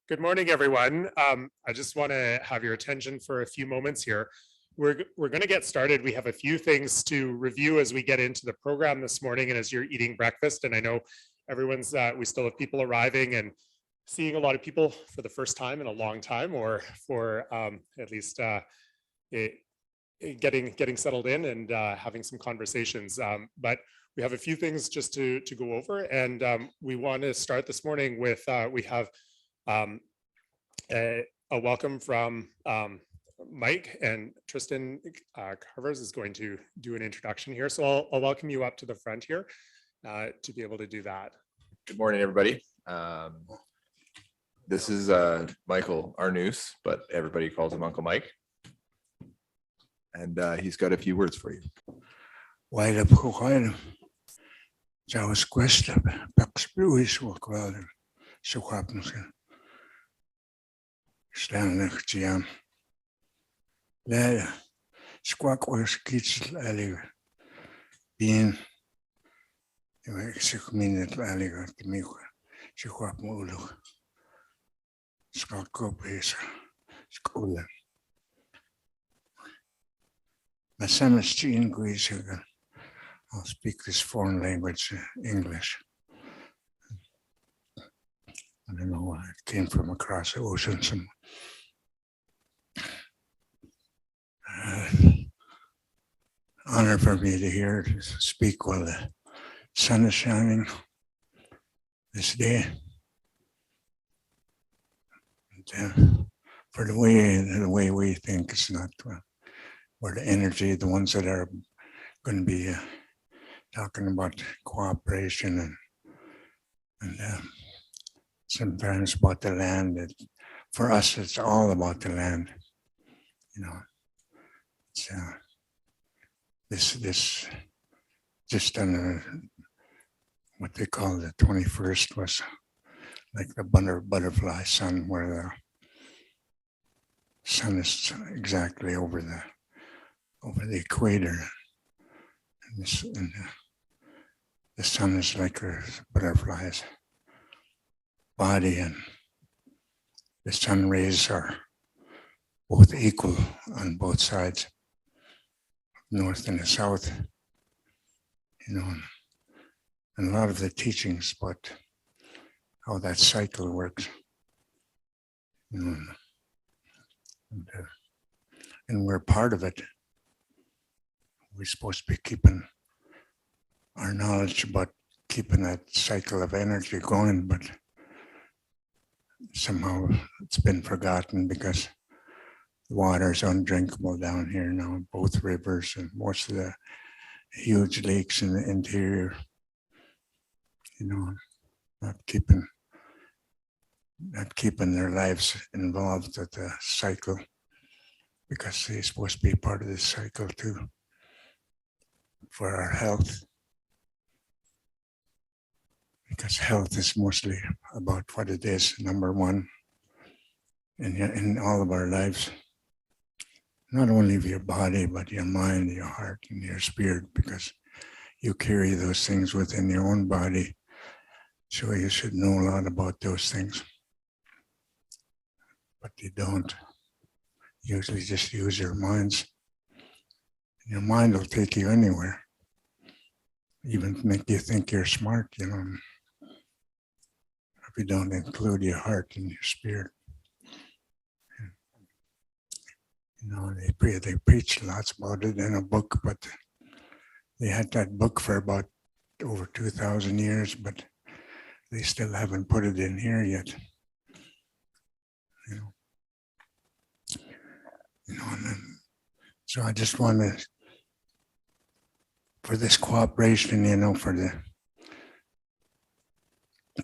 Good morning, everyone. I just want to have your attention for a few moments here. We're going to get started. We have a few things to review as we get into the program this morning and as you're eating breakfast. And I know everyone's, we still have people arriving and seeing a lot of people for the first time in a long time, or for at least getting settled in and having some conversations. But we have a few things just to go over, and we want to start this morning with we have a welcome from Mike, and Tristan Carvers is going to do an introduction here. So I'll welcome you up to the front here to be able to do that. Good morning, everybody. This is Michael Arnoose, but everybody calls him Uncle Mike. And he's got a few words for you. While up, Jawas Questa, Pax Bruis, walk well, so happens. Standing Jiam. Lad, squawk was kids, alligator. Being, you know, 6 minutes alligator to me, she walked more. Squawk go place, school. My son is in Greece. I'll speak this foreign language, English. I don't know why it came from across the ocean. Some honor for me to hear to speak while the sun is shining this day. And, for the way we think, it's not where the energy, the ones that are going to be talking about cooperation and sometimes about the land. For us, it's all about the land. You know, it's this just on what they call the 21st was like the butterfly sun, where the sun is exactly over the equator, and the sun is like a butterfly's body, and the sun rays are both equal on both sides, north and the south. You know, and a lot of the teachings about how that cycle works. You know, and we're part of it. We're supposed to be keeping our knowledge about keeping that cycle of energy going, but somehow it's been forgotten because the water is undrinkable down here now, both rivers and most of the huge lakes in the interior, you know, not keeping their lives involved with the cycle, because they're supposed to be part of this cycle too, for our health. Because health is mostly about what it is, number one, in all of our lives. Not only of your body, but your mind, your heart, and your spirit, because you carry those things within your own body. So you should know a lot about those things. But you don't. Usually just use your minds. Your mind will take you anywhere. Even make you think you're smart, you know. If you don't include your heart and your spirit. You know, they preach lots about it in a book, but they had that book for about over 2,000 years, but they still haven't put it in here yet. You know, and so I just want to, for this cooperation, you know,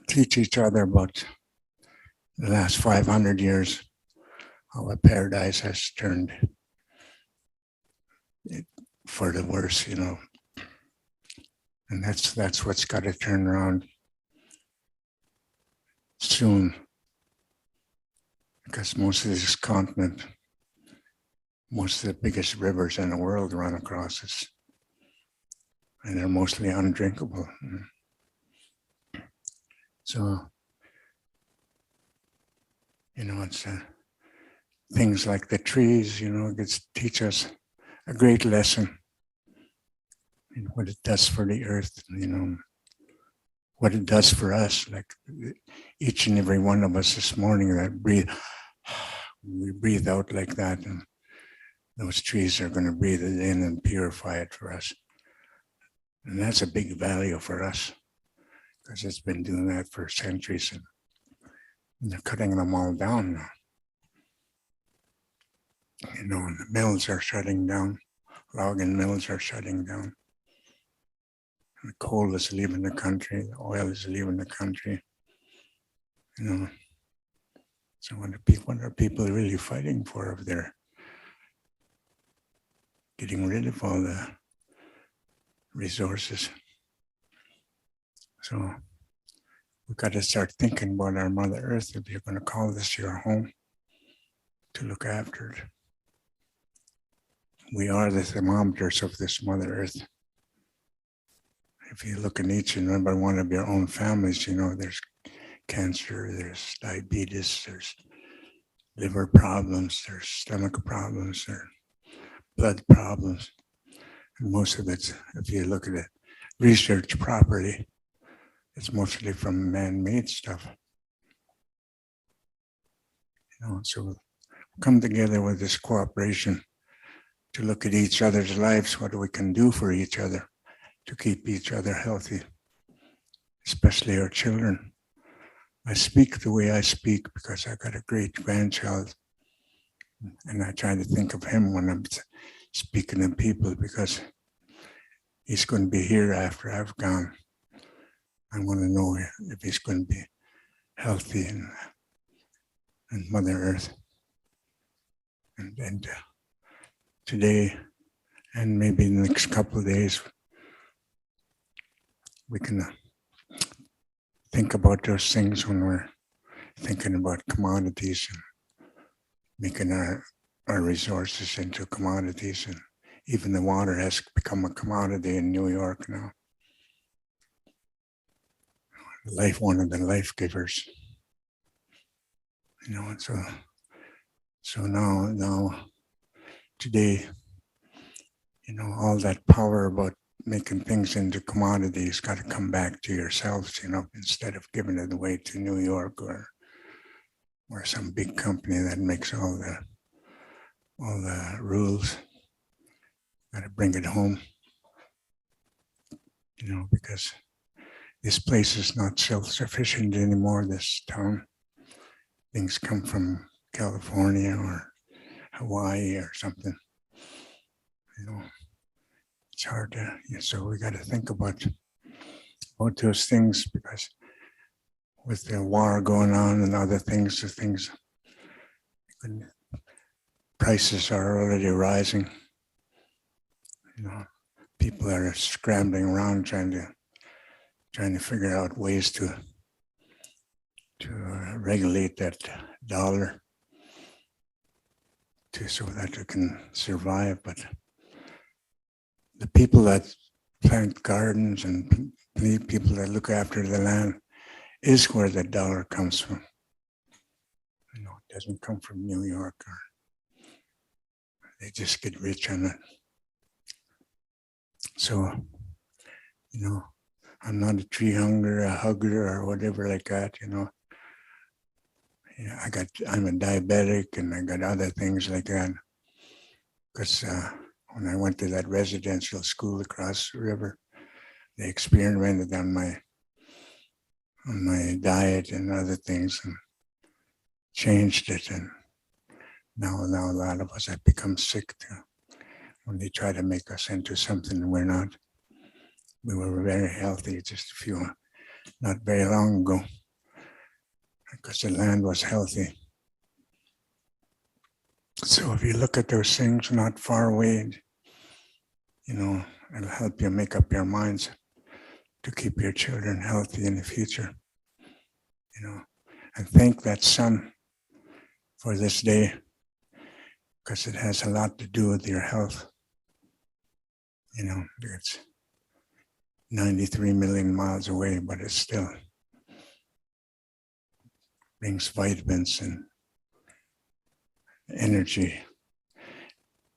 teach each other about the last 500 years, how a paradise has turned for the worse, you know. And that's what's got to turn around soon. Because most of this continent, most of the biggest rivers in the world run across us. And they're mostly undrinkable. You know. So It's things like the trees, gets teach us a great lesson in what it does for the earth, what it does for us. Like each and every one of us this morning that we breathe out like that, and those trees are going to breathe it in and purify it for us. And that's a big value for us because it's been doing that for centuries, and they're cutting them all down now. And the mills are shutting down, logging mills are shutting down. And the coal is leaving the country, the oil is leaving the country. So what are people really fighting for if they're getting rid of all the resources? So we've got to start thinking about our Mother Earth if you're going to call this your home, to look after it. We are the thermometers of this Mother Earth. If you look in each and every one of your own families, there's cancer, there's diabetes, there's liver problems, there's stomach problems, there's blood problems. And most of it, if you look at it, research properly, it's mostly from man-made stuff. So we'll come together with this cooperation to look at each other's lives, what we can do for each other to keep each other healthy, especially our children. I speak the way I speak because I got a great grandchild, and I try to think of him when I'm speaking to people because he's going to be here after I've gone. I want to know if he's going to be healthy and Mother Earth. And today, and maybe the next couple of days, we can think about those things when we're thinking about commodities and making our resources into commodities. And even the water has become a commodity in New York now. One of the life givers. So now today, all that power about making things into commodities got to come back to yourselves, instead of giving it away to New York or some big company that makes all the rules. Got to bring it home, because this place is not self-sufficient anymore, this town. Things come from California or Hawaii or something. It's hard to, so we got to think about those things, because with the war going on and other things, prices are already rising. People are scrambling around trying to figure out ways to regulate that dollar so that it can survive. But the people that plant gardens and the people that look after the land is where the dollar comes from. It doesn't come from New York, or they just get rich on it. So, I'm not a tree hugger, or whatever like that, I'm a diabetic, and I got other things like that. Because when I went to that residential school across the river, they experimented on my diet and other things and changed it. And now a lot of us have become sick when they try to make us into something we're not. We were very healthy just not very long ago, because the land was healthy. So if you look at those things not far away, it'll help you make up your minds to keep your children healthy in the future. And thank that sun for this day, because it has a lot to do with your health. It's 93 million miles away, but it still brings vitamins and energy.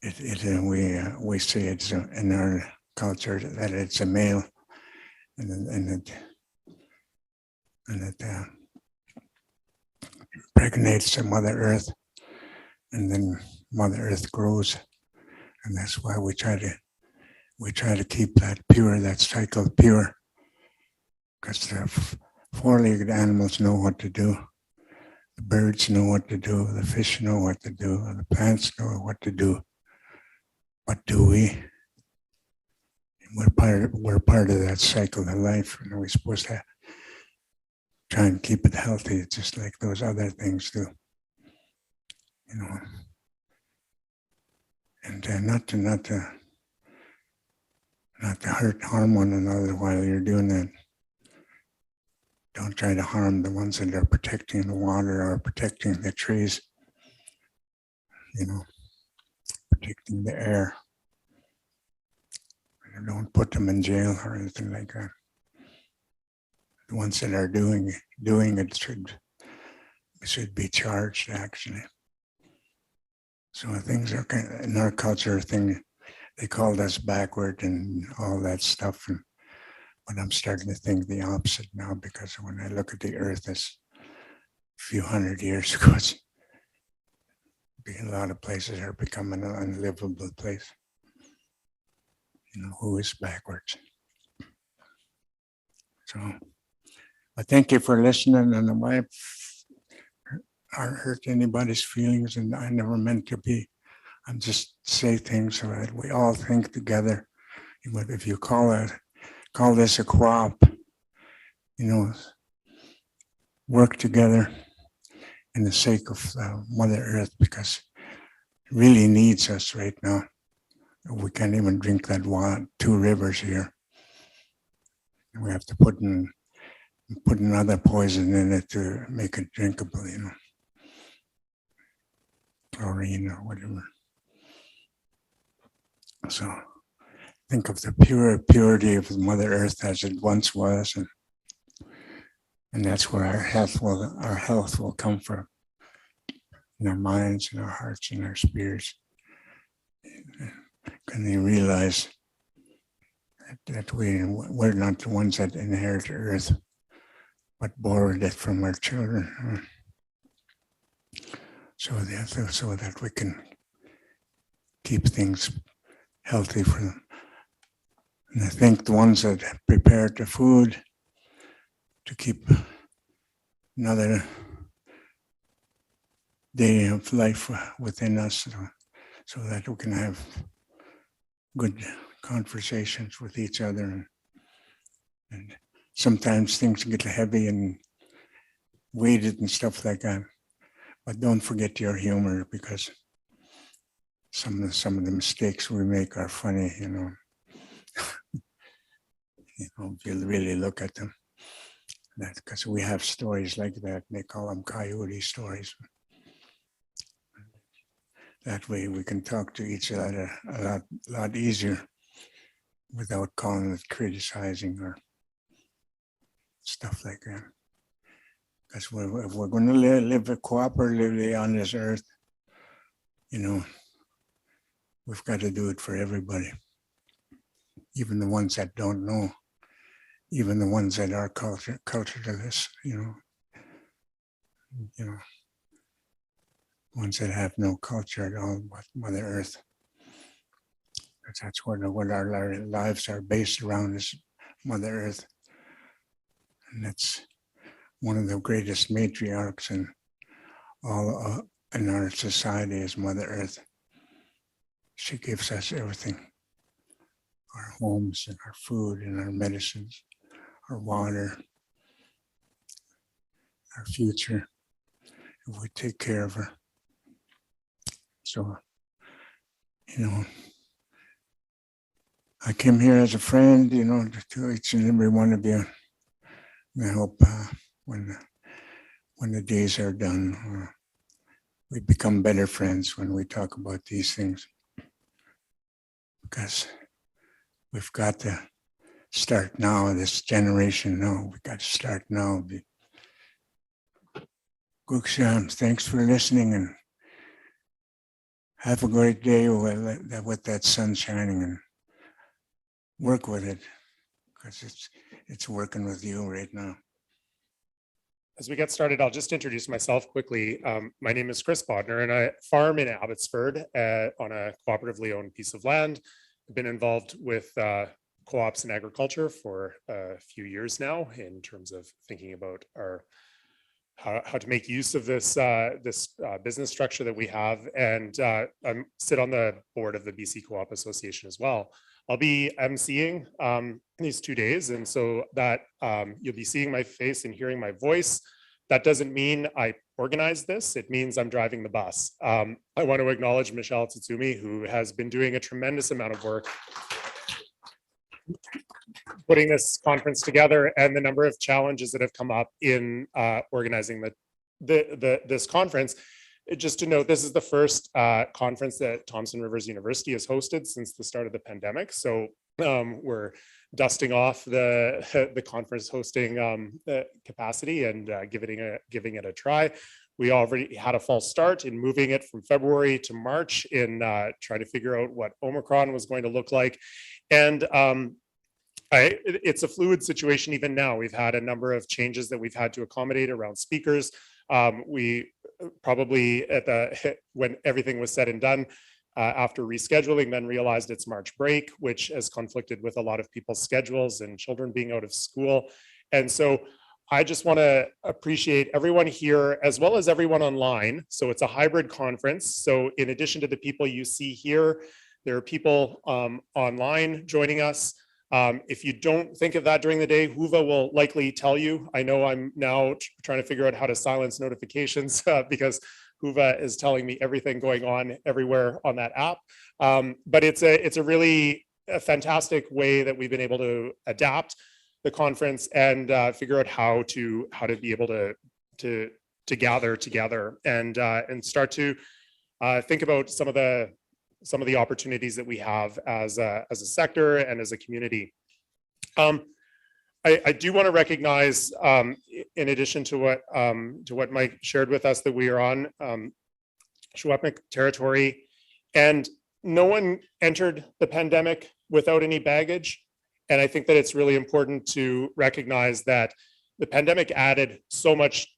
We say it's in our culture that it's a male, and it impregnates the Mother Earth, and then Mother Earth grows, and that's why we try to keep that pure, that cycle pure, because the four-legged animals know what to do. The birds know what to do. The fish know what to do. And the plants know what to do. But do we? We're part of that cycle of life, and we're supposed to try and keep it healthy, just like those other things do. You know, and not to harm one another while you're doing that. Don't try to harm the ones that are protecting the water or protecting the trees, you know, protecting the air. Don't put them in jail or anything like that. The ones that are doing it should be charged, actually. So things are kind of, in our culture thing, they called us backward and all that stuff. But I'm starting to think the opposite now, because when I look at the earth as a few hundred years ago, a lot of places are becoming an unlivable place. You know, who is backwards? So I thank you for listening, and I hurt anybody's feelings, and I never meant to be. I'm just say things so that we all think together. If you call this a co-op, you know, work together in the sake of Mother Earth, because it really needs us right now. We can't even drink that water, 2 rivers here. We have to put another poison in it to make it drinkable, you know, chlorine or whatever. So think of the purity of Mother Earth as it once was, and that's where our health will come from, in our minds, in our hearts, in our spirits. Can they realize that we're not the ones that inherit Earth, but borrowed it from our children, so that we can keep things healthy for them. And I think the ones that prepared the food to keep another day of life within us, so that we can have good conversations with each other. And sometimes things get heavy and weighted and stuff like that. But don't forget your humor, because some of the mistakes we make are funny, you know. You know, if you really look at them. That's because we have stories like that. They call them coyote stories. That way we can talk to each other a lot easier without calling it criticizing or stuff like that. Because if we're going to live cooperatively on this earth, you know, we've got to do it for everybody. Even the ones that don't know, even the ones that are cultureless, you know, ones that have no culture at all but Mother Earth. That's what our lives are based around, is Mother Earth. And that's one of the greatest matriarchs in our society is Mother Earth. She gives us everything: our homes and our food and our medicines, our water, our future, if we take care of her. So, you know, I came here as a friend, you know, to each and every one of you. And I hope when the days are done, we become better friends when we talk about these things. Because we've got to start now, this generation now. We've got to start now. Guksham, thanks for listening, and have a great day with that sun shining, and work with it, because it's working with you right now. As we get started, I'll just introduce myself quickly. My name is Chris Podner, and I farm in Abbotsford on a cooperatively owned piece of land. I've been involved with co-ops in agriculture for a few years now in terms of thinking about how to make use of this business structure that we have. And I sit on the board of the BC Co-op Association as well. I'll be emceeing these 2 days, and so that you'll be seeing my face and hearing my voice. That doesn't mean I organized this. It means I'm driving the bus. I want to acknowledge Michelle Tsutsumi, who has been doing a tremendous amount of work putting this conference together, and the number of challenges that have come up in organizing this conference. Just to note, this is the first conference that Thompson Rivers University has hosted since the start of the pandemic. So we're dusting off the conference hosting capacity and giving it a try. We already had a false start in moving it from February to March in trying to figure out what Omicron was going to look like. And it's a fluid situation even now. We've had a number of changes that we've had to accommodate around speakers. We probably when everything was said and done, after rescheduling, then realized it's March break, which has conflicted with a lot of people's schedules and children being out of school. And so I just want to appreciate everyone here as well as everyone online. So it's a hybrid conference. So in addition to the people you see here, there are people online joining us. If you don't think of that during the day, Huva will likely tell you. I know I'm now trying to figure out how to silence notifications because Huva is telling me everything going on everywhere on that app. But it's a really fantastic way that we've been able to adapt the conference and figure out how to be able to gather together and start to think about some of the opportunities that we have as a sector and as a community. I do want to recognize, in addition to what Mike shared with us, that we are on Secwepemc territory, and no one entered the pandemic without any baggage. And I think that it's really important to recognize that the pandemic added so much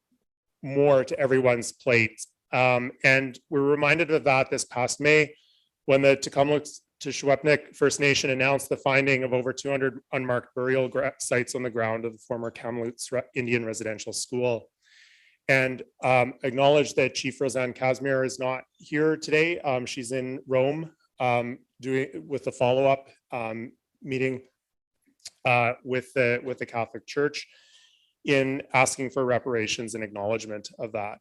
more to everyone's plate. And we're reminded of that this past May, when the Secwepemc First Nation announced the finding of over 200 unmarked burial sites on the ground of the former Kamloops Indian Residential School. And acknowledge that Chief Roseanne Casimir is not here today. She's in Rome with the follow-up meeting with the Catholic Church in asking for reparations and acknowledgement of that.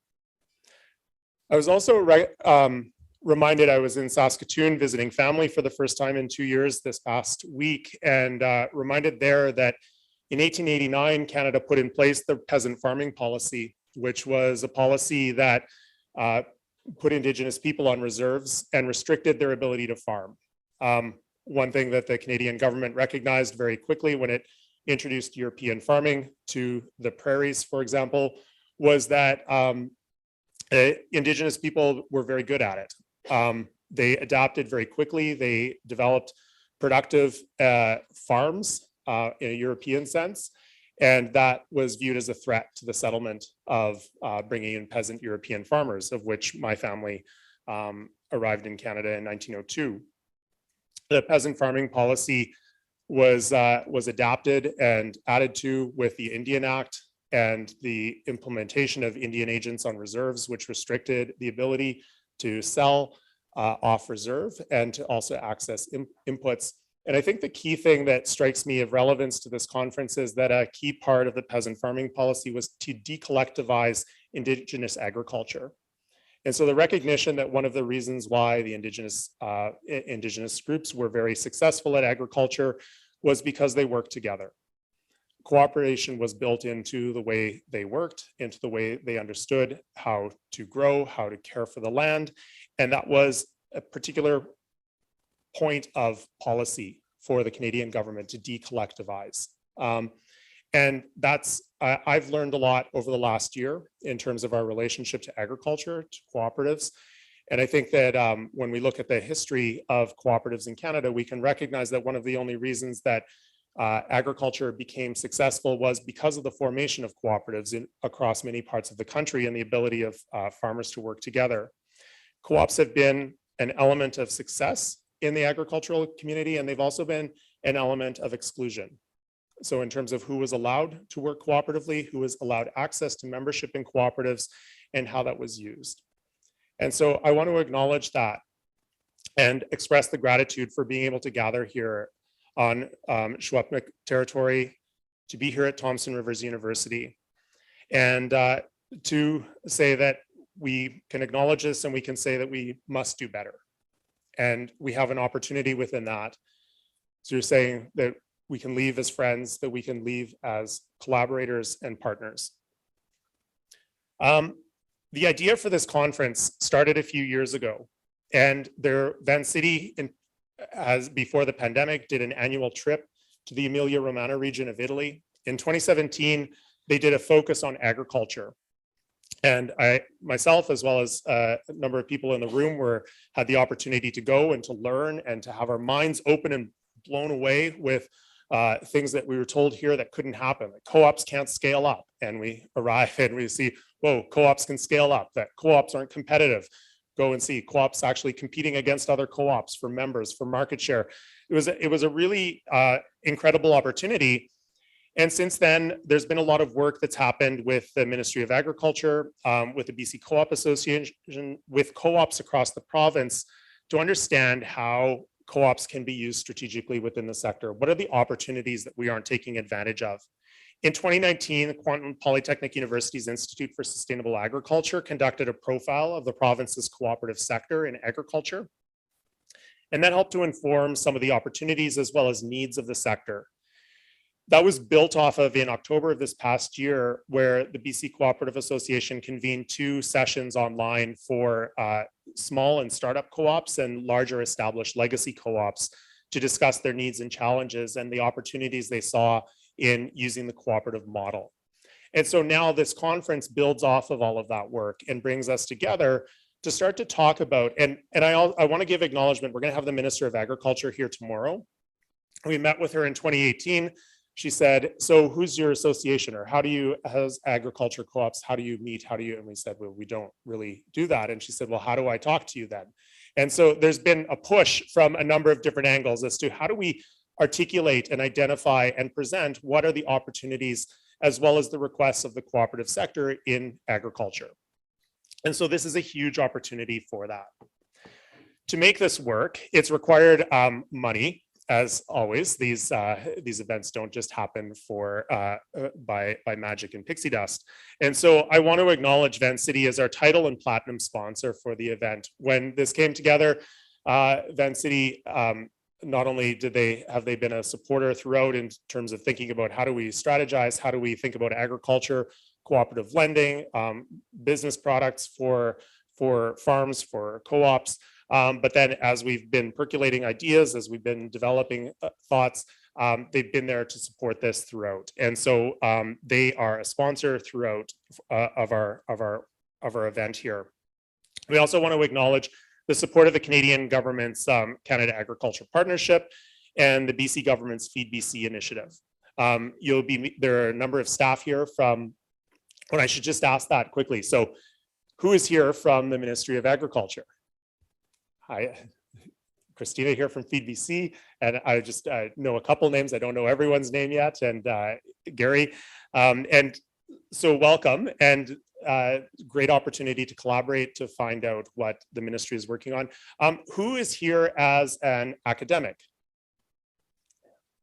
I was also reminded I was in Saskatoon visiting family for the first time in 2 years this past week, and reminded there that in 1889, Canada put in place the peasant farming policy, which was a policy that put Indigenous people on reserves and restricted their ability to farm. One thing that the Canadian government recognized very quickly when it introduced European farming to the prairies, for example, was that Indigenous people were very good at it. They adapted very quickly. They developed productive farms in a European sense, and that was viewed as a threat to the settlement of bringing in peasant European farmers, of which my family arrived in Canada in 1902. The peasant farming policy was adapted and added to with the Indian Act and the implementation of Indian agents on reserves, which restricted the ability to sell off reserve and to also access inputs. And I think the key thing that strikes me of relevance to this conference is that a key part of the peasant farming policy was to decollectivize Indigenous agriculture. And so the recognition that one of the reasons why the Indigenous groups were very successful at agriculture was because they worked together. Cooperation was built into the way they worked, into the way they understood how to grow, how to care for the land. And that was a particular point of policy for the Canadian government to decollectivize. And that's, I've learned a lot over the last year in terms of our relationship to agriculture, to cooperatives. And I think that when we look at the history of cooperatives in Canada, we can recognize that one of the only reasons that agriculture became successful was because of the formation of cooperatives across many parts of the country and the ability of farmers to work together. Co-ops have been an element of success in the agricultural community, and they've also been an element of exclusion. So in terms of who was allowed to work cooperatively, who was allowed access to membership in cooperatives, and how that was used. And so I want to acknowledge that and express the gratitude for being able to gather here on Secwépemc territory, to be here at Thompson Rivers University, and to say that we can acknowledge this and we can say that we must do better. And we have an opportunity within that. So you're saying that we can leave as friends, that we can leave as collaborators and partners. The idea for this conference started a few years ago, and Vancity, before the pandemic, did an annual trip to the Emilia-Romagna region of Italy. In 2017, they did a focus on agriculture. And I myself, as well as a number of people in the room, had the opportunity to go and to learn and to have our minds open and blown away with things that we were told here that couldn't happen. Like co-ops can't scale up. And we arrive and we see, whoa, co-ops can scale up, that co-ops aren't competitive. Go and see co-ops actually competing against other co-ops for members, for market share. It was a really incredible opportunity. And since then, there's been a lot of work that's happened with the Ministry of Agriculture, with the BC Co-op Association, with co-ops across the province to understand how co-ops can be used strategically within the sector. What are the opportunities that we aren't taking advantage of? In 2019, the Quantum Polytechnic University's Institute for Sustainable Agriculture conducted a profile of the province's cooperative sector in agriculture. And that helped to inform some of the opportunities as well as needs of the sector. That was built off of in October of this past year, where the BC Cooperative Association convened 2 sessions online for small and startup co-ops and larger established legacy co-ops to discuss their needs and challenges and the opportunities they saw in using the cooperative model. And so now this conference builds off of all of that work and brings us together to start to talk about, and I want to give acknowledgement. We're going to have the Minister of Agriculture here tomorrow. We met with her in 2018. She said, so who's your association, or how's agriculture co-ops, how do you meet, and we said, well, we don't really do that. And she said, well, how do I talk to you then? And so there's been a push from a number of different angles as to how do we articulate and identify and present what are the opportunities as well as the requests of the cooperative sector in agriculture. And so this is a huge opportunity for that. To make this work, it's required money. As always, these events don't just happen by magic and pixie dust. And so I want to acknowledge Vancity as our title and platinum sponsor for the event. When this came together, Vancity, not only have they been a supporter throughout in terms of thinking about how do we strategize, how do we think about agriculture, cooperative lending, business products for farms, for co-ops. But then as we've been percolating ideas, as we've been developing thoughts, they've been there to support this throughout. And so they are a sponsor throughout of our event here. We also want to acknowledge the support of the Canadian government's Canada Agriculture Partnership and the BC government's Feed BC initiative. There are a number of staff here from, I should just ask that quickly. So who is here from the Ministry of Agriculture? Hi, Christina here from Feed BC, and I just know a couple names. I don't know everyone's name yet, and Gary. And so welcome, and great opportunity to collaborate to find out what the ministry is working on. Who is here as an academic?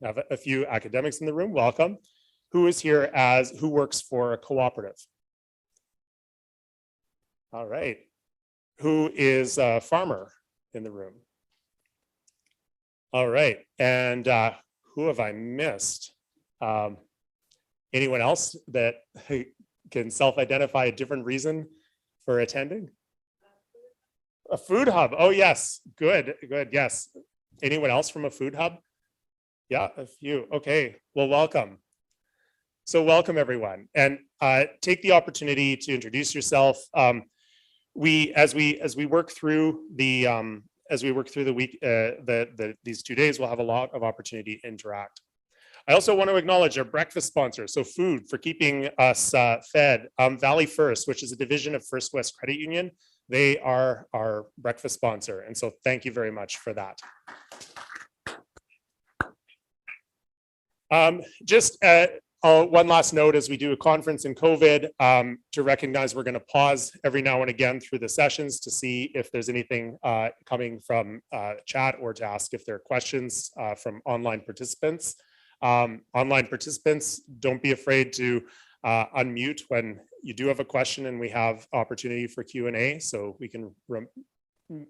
I have a few academics in the room, welcome. Who is here who works for a cooperative? All right. Who is a farmer in the room? All right, and who have I missed? Anyone else that can self-identify a different reason for attending? A food hub, oh yes, good, yes. Anyone else from a food hub? Yeah, a few, okay, well, welcome. So welcome everyone, and take the opportunity to introduce yourself. as we work through the week, these 2 days, we'll have a lot of opportunity to interact. I also want to acknowledge our breakfast sponsor, so food for keeping us fed. Valley First, which is a division of First West Credit Union, they are our breakfast sponsor, and so thank you very much for that. Just one last note as we do a conference in COVID, to recognize we're going to pause every now and again through the sessions to see if there's anything coming from chat, or to ask if there are questions from online participants. Online participants, don't be afraid to unmute when you do have a question and we have opportunity for Q&A, so we can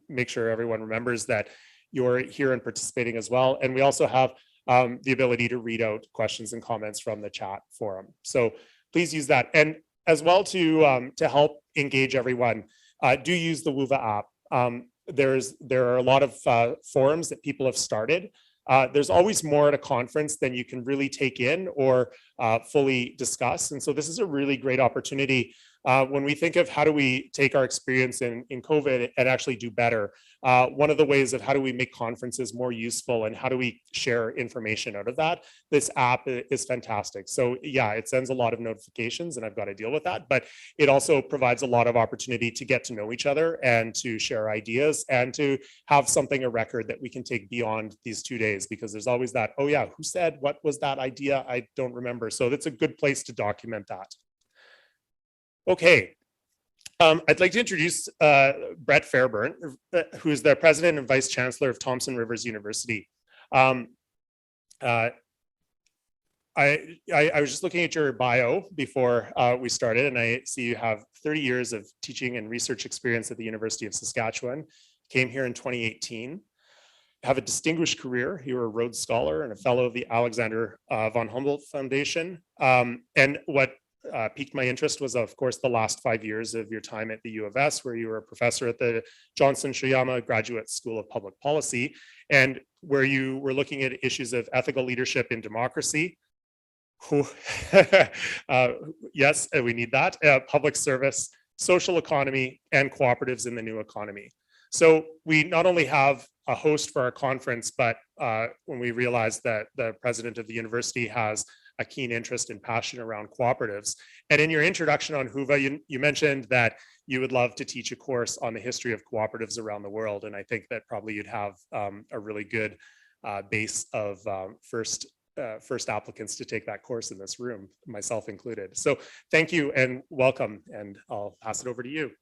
make sure everyone remembers that you're here and participating as well. And we also have the ability to read out questions and comments from the chat forum. So please use that. And as well, to help engage everyone, do use the Whova app. There are a lot of forums that people have started. There's always more at a conference than you can really take in or fully discuss. And so this is a really great opportunity when we think of how do we take our experience in COVID and actually do better. One of the ways of how do we make conferences more useful and how do we share information out of that, this app is fantastic. So yeah, it sends a lot of notifications and I've got to deal with that, but it also provides a lot of opportunity to get to know each other and to share ideas and to have something, a record that we can take beyond these 2 days, because there's always that, oh yeah, who said, what was that idea? I don't remember. So that's a good place to document that. Okay, I'd like to introduce Brett Fairburn, who is the president and vice chancellor of Thompson Rivers University. I was just looking at your bio before we started, and I see you have 30 years of teaching and research experience at the University of Saskatchewan. Came here in 2018. Have a distinguished career. You were a Rhodes Scholar and a fellow of the Alexander von Humboldt Foundation. And what piqued my interest was, of course, the last 5 years of your time at the U of S, where you were a professor at the Johnson Shoyama Graduate School of Public Policy, and where you were looking at issues of ethical leadership in democracy. Yes, we need that. Public service, social economy, and cooperatives in the new economy. So we not only have a host for our conference, but when we realized that the president of the university has a keen interest and passion around cooperatives. And in your introduction on Whova, you mentioned that you would love to teach a course on the history of cooperatives around the world. And I think that probably you'd have a really good base of first applicants to take that course in this room, myself included. So thank you and welcome, and I'll pass it over to you.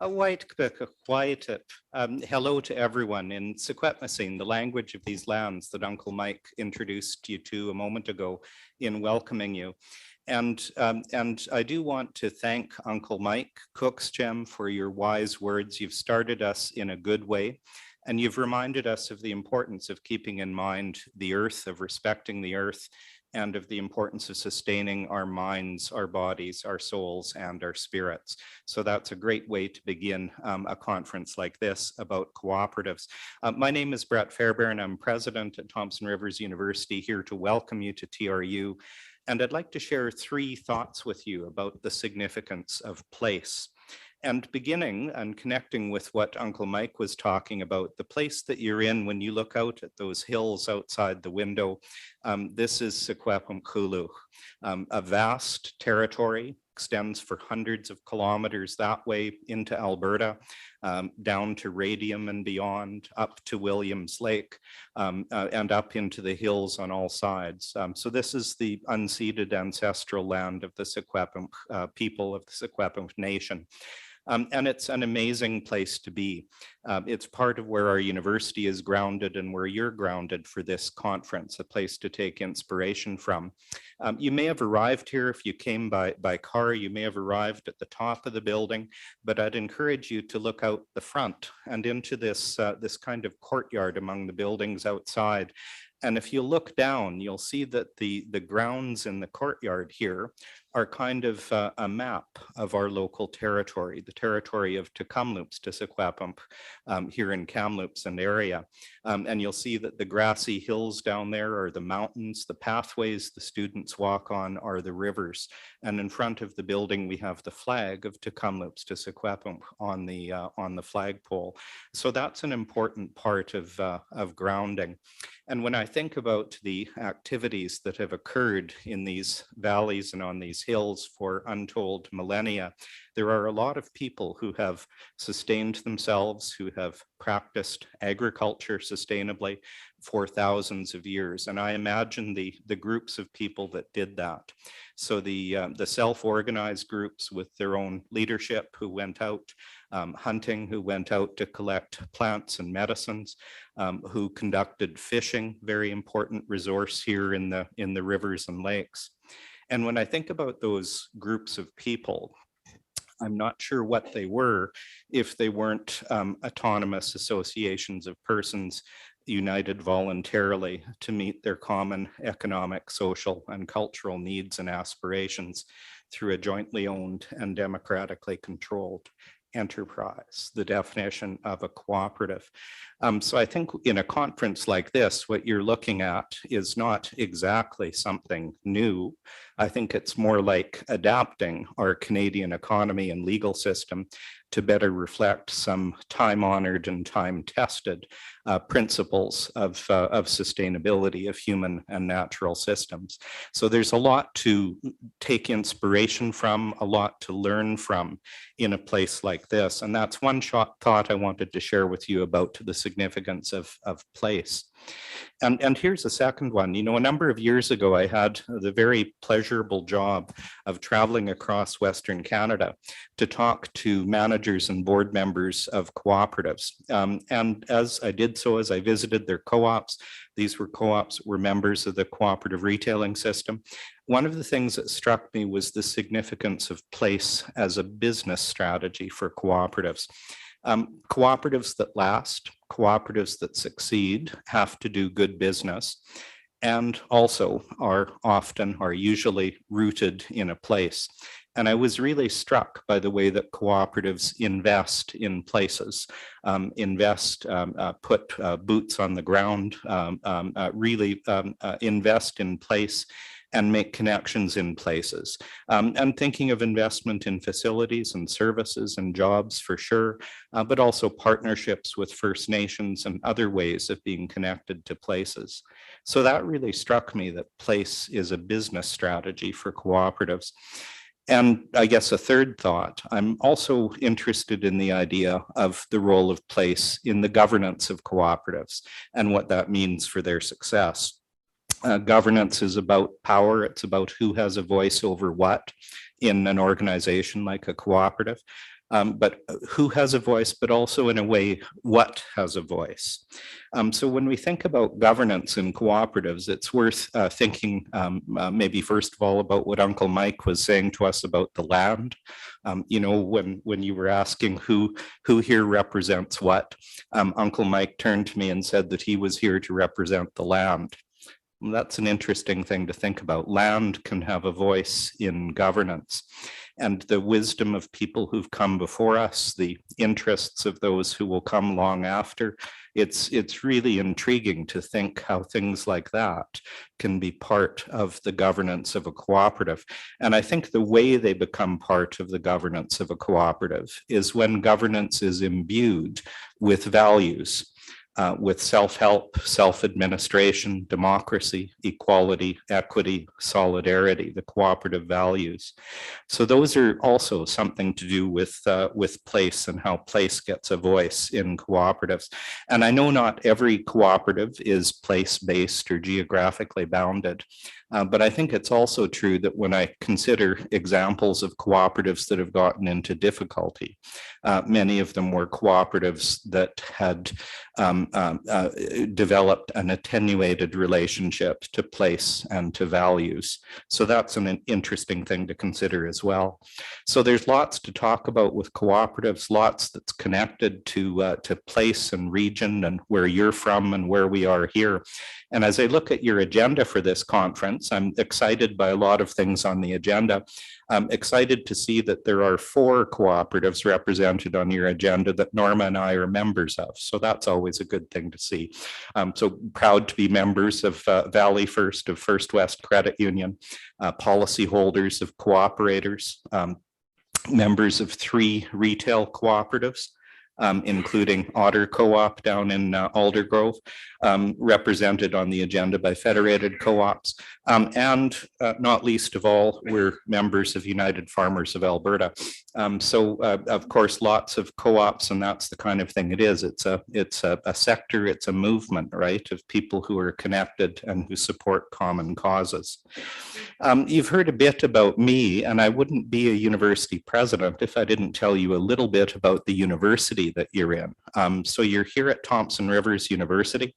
Hello to everyone in Secwepemcing, the language of these lands that Uncle Mike introduced you to a moment ago in welcoming you. And I do want to thank Uncle Mike Cooksgem for your wise words. You've started us in a good way, and you've reminded us of the importance of keeping in mind the earth, of respecting the earth, and of the importance of sustaining our minds, our bodies, our souls, and our spirits. So that's a great way to begin a conference like this about cooperatives. My name is Brett Fairbairn. I'm president at Thompson Rivers University, here to welcome you to TRU. And I'd like to share 3 thoughts with you about the significance of place. And beginning and connecting with what Uncle Mike was talking about, the place that you're in when you look out at those hills outside the window, this is Secwepemculuh, a vast territory, extends for hundreds of kilometers that way into Alberta, down to Radium and beyond, up to Williams Lake, and up into the hills on all sides. So this is the unceded ancestral land of the Secwepemc people of the Secwepemc Nation. And it's an amazing place to be. It's part of where our university is grounded and where you're grounded for this conference, a place to take inspiration from. You may have arrived here, if you came by car, you may have arrived at the top of the building, but I'd encourage you to look out the front and into this, this kind of courtyard among the buildings outside. And if you look down, you'll see that the grounds in the courtyard here are kind of a map of our local territory, the territory of Tecumloops, Tissaquapump, here in Kamloops and area. And you'll see that the grassy hills down there are the mountains, the pathways the students walk on are the rivers. And in front of the building, we have the flag of Tecumloops, Tissaquapump on the flagpole. So that's an important part of grounding. And when I think about the activities that have occurred in these valleys and on these hills for untold millennia, there are a lot of people who have sustained themselves, who have practiced agriculture sustainably for thousands of years. And I imagine the groups of people that did that. So the self-organized groups with their own leadership who went out hunting, who went out to collect plants and medicines, who conducted fishing, very important resource here in the rivers and lakes. And when I think about those groups of people, I'm not sure what they were if they weren't autonomous associations of persons united voluntarily to meet their common economic, social, and cultural needs and aspirations through a jointly owned and democratically controlled enterprise, the definition of a cooperative. So I think in a conference like this, what you're looking at is not exactly something new. I think it's more like adapting our Canadian economy and legal system to better reflect some time-honored and time-tested principles of sustainability of human and natural systems. So there's a lot to take inspiration from, a lot to learn from in a place like this. And that's one thought I wanted to share with you about the significance of place. And here's a second one. You know, a number of years ago, I had the very pleasurable job of traveling across Western Canada to talk to managers and board members of cooperatives. And as I did so, as I visited their co-ops, these were co-ops that were members of the cooperative retailing system. One of the things that struck me was the significance of place as a business strategy for cooperatives. Cooperatives that last, cooperatives that succeed have to do good business and also are usually rooted in a place. And I was really struck by the way that cooperatives invest in places, put boots on the ground, really invest in place and make connections in places. And thinking of investment in facilities and services and jobs for sure, but also partnerships with First Nations and other ways of being connected to places. So that really struck me that place is a business strategy for cooperatives. And I guess a third thought, I'm also interested in the idea of the role of place in the governance of cooperatives and what that means for their success. Governance is about power. It's about who has a voice over what in an organization like a cooperative. But who has a voice, but also in a way, what has a voice? So when we think about governance in cooperatives, it's worth thinking maybe first of all about what Uncle Mike was saying to us about the land. You know, when you were asking who here represents what, Uncle Mike turned to me and said that he was here to represent the land. That's an interesting thing to think about. Land can have a voice in governance, and the wisdom of people who've come before us, the interests of those who will come long after. It's really intriguing to think how things like that can be part of the governance of a cooperative. And I think the way they become part of the governance of a cooperative is when governance is imbued with values. With self-help, self-administration, democracy, equality, equity, solidarity, the cooperative values. So those are also something to do with place and how place gets a voice in cooperatives. And I know not every cooperative is place-based or geographically bounded. But I think it's also true that when I consider examples of cooperatives that have gotten into difficulty, many of them were cooperatives that had developed an attenuated relationship to place and to values. So that's an interesting thing to consider as well. So there's lots to talk about with cooperatives, lots that's connected to place and region and where you're from and where we are here. And as I look at your agenda for this conference, I'm excited by a lot of things on the agenda. I'm excited to see that there are 4 cooperatives represented on your agenda that Norma and I are members of. So that's always a good thing to see. So proud to be members of Valley First, of First West Credit Union, policyholders of cooperators, members of 3 retail cooperatives, including Otter Co-op down in Aldergrove, represented on the agenda by Federated Co-ops. And not least of all, we're members of United Farmers of Alberta. Of course, lots of co-ops, and that's the kind of thing it is. It's a sector, it's a movement, right, of people who are connected and who support common causes. You've heard a bit about me, and I wouldn't be a university president if I didn't tell you a little bit about the university that you're in. So you're here at Thompson Rivers University.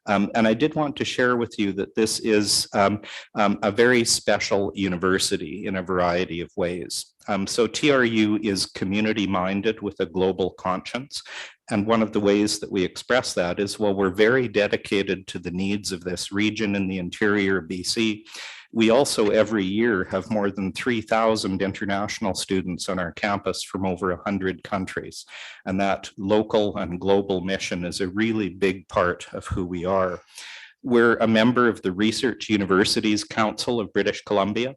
And I did want to share with you that this is a very special university in a variety of ways. So TRU is community-minded with a global conscience. And one of the ways that we express that is, well, we're very dedicated to the needs of this region in the interior of BC. We also every year have more than 3,000 international students on our campus from over 100 countries. And that local and global mission is a really big part of who we are. We're a member of the Research Universities Council of British Columbia.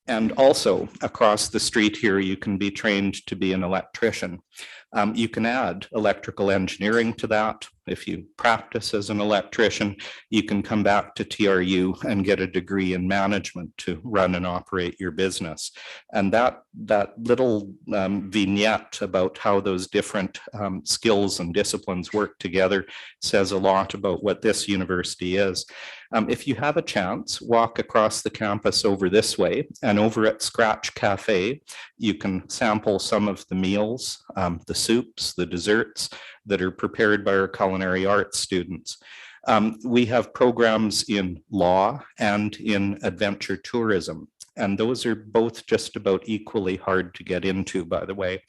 And also across the street here, you can be trained to be an electrician. You can add electrical engineering to that. If you practice as an electrician, you can come back to TRU and get a degree in management to run and operate your business. And that little vignette about how those different skills and disciplines work together says a lot about what this university is. If you have a chance, walk across the campus over this way, and over at Scratch Cafe, you can sample some of the meals, the soups, the desserts that are prepared by our culinary arts students. We have programs in law and in adventure tourism, and those are both just about equally hard to get into, by the way.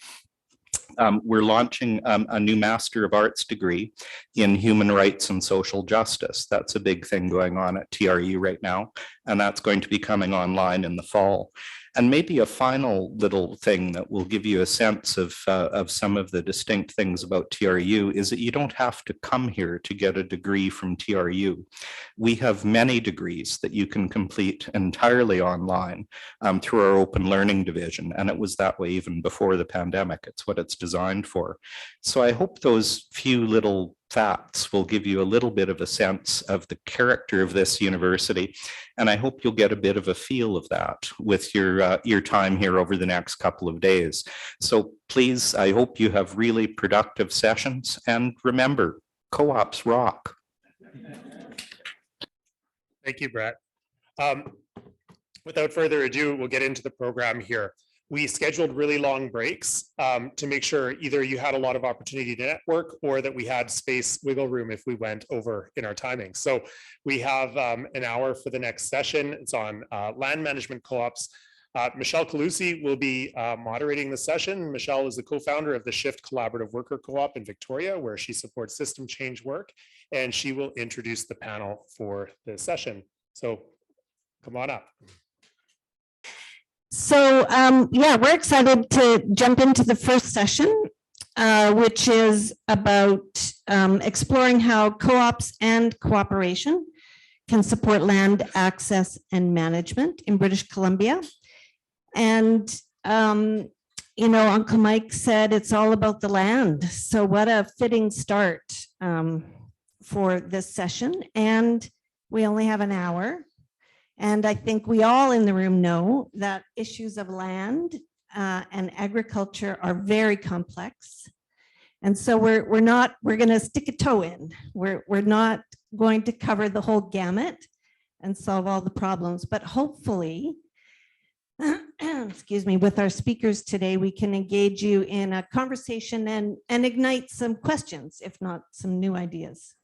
We're launching a new Master of Arts degree in Human Rights and Social Justice. That's a big thing going on at TRU right now, and that's going to be coming online in the fall. And maybe a final little thing that will give you a sense of some of the distinct things about TRU is that you don't have to come here to get a degree from TRU. We have many degrees that you can complete entirely online through our open learning division. And it was that way even before the pandemic. It's what it's designed for. So I hope those few little facts will give you a little bit of a sense of the character of this university. And I hope you'll get a bit of a feel of that with your time here over the next couple of days. So please, I hope you have really productive sessions. And remember, co-ops rock. Thank you, Brett. Without further ado, we'll get into the program here. We scheduled really long breaks to make sure either you had a lot of opportunity to network or that we had space wiggle room if we went over in our timing. So we have an hour for the next session. It's on land management co-ops. Michelle Calusi will be moderating the session. Michelle is the co-founder of the Shift Collaborative Worker Co-op in Victoria, where she supports system change work, and she will introduce the panel for the session. So come on up. So yeah, we're excited to jump into the first session, which is about exploring how co-ops and cooperation can support land access and management in British Columbia. And, you know, Uncle Mike said it's all about the land. So what a fitting start for this session. And we only have an hour. And I think we all in the room know that issues of land and agriculture are very complex. And so we're going to stick a toe in. We're not going to cover the whole gamut and solve all the problems, but hopefully, excuse me, with our speakers today, we can engage you in a conversation and ignite some questions, if not some new ideas.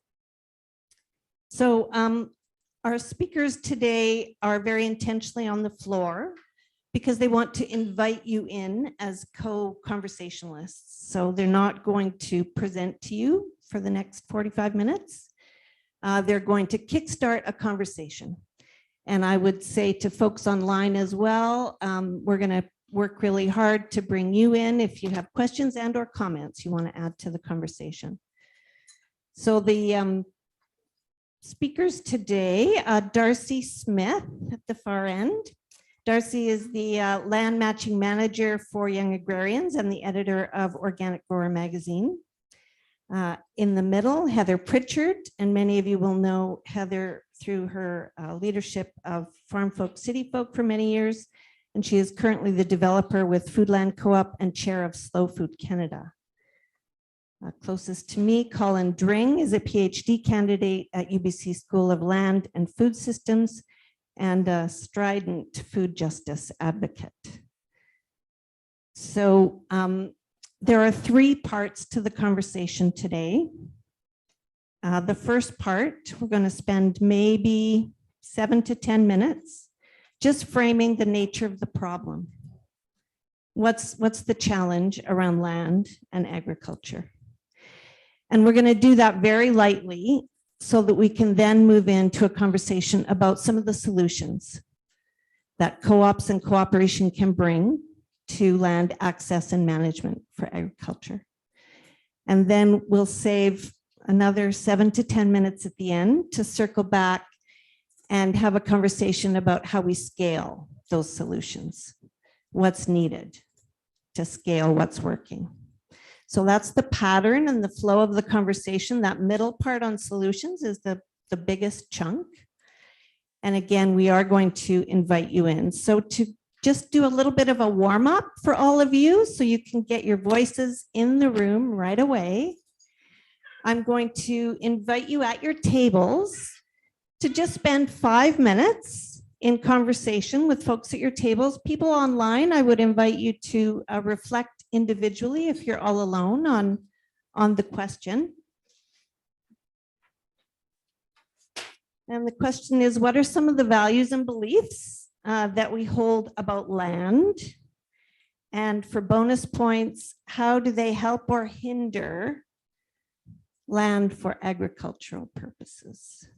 So our speakers today are very intentionally on the floor because they want to invite you in as co-conversationalists. So they're not going to present to you for the next 45 minutes. they're going to kickstart a conversation. And I would say to folks online as well, we're going to work really hard to bring you in if you have questions and or comments you want to add to the conversation. So the speakers today, Darcy Smith at the far end. Darcy is the land matching manager for Young Agrarians and the editor of Organic Grower magazine. In the middle, Heather Pritchard, and many of you will know Heather through her leadership of Farm Folk, City Folk for many years, and she is currently the developer with Foodland Co-op and chair of Slow Food Canada. Closest to me, Colin Dring is a PhD candidate at UBC School of Land and Food Systems and a strident food justice advocate. So there are 3 parts to the conversation today. The first part, we're going to spend maybe 7 to 10 minutes just framing the nature of the problem. What's the challenge around land and agriculture? And we're going to do that very lightly so that we can then move into a conversation about some of the solutions that co-ops and cooperation can bring to land access and management for agriculture. And then we'll save another 7 to 10 minutes at the end to circle back and have a conversation about how we scale those solutions, what's needed to scale what's working. So that's the pattern and the flow of the conversation. That middle part on solutions is the biggest chunk. And again, we are going to invite you in. So to just do a little bit of a warm up for all of you so you can get your voices in the room right away. I'm going to invite you at your tables to just spend 5 minutes in conversation with folks at your tables. People online, I would invite you to reflect individually if you're all alone on the question. And the question is, what are some of the values and beliefs that we hold about land? And for bonus points, how do they help or hinder land for agricultural purposes?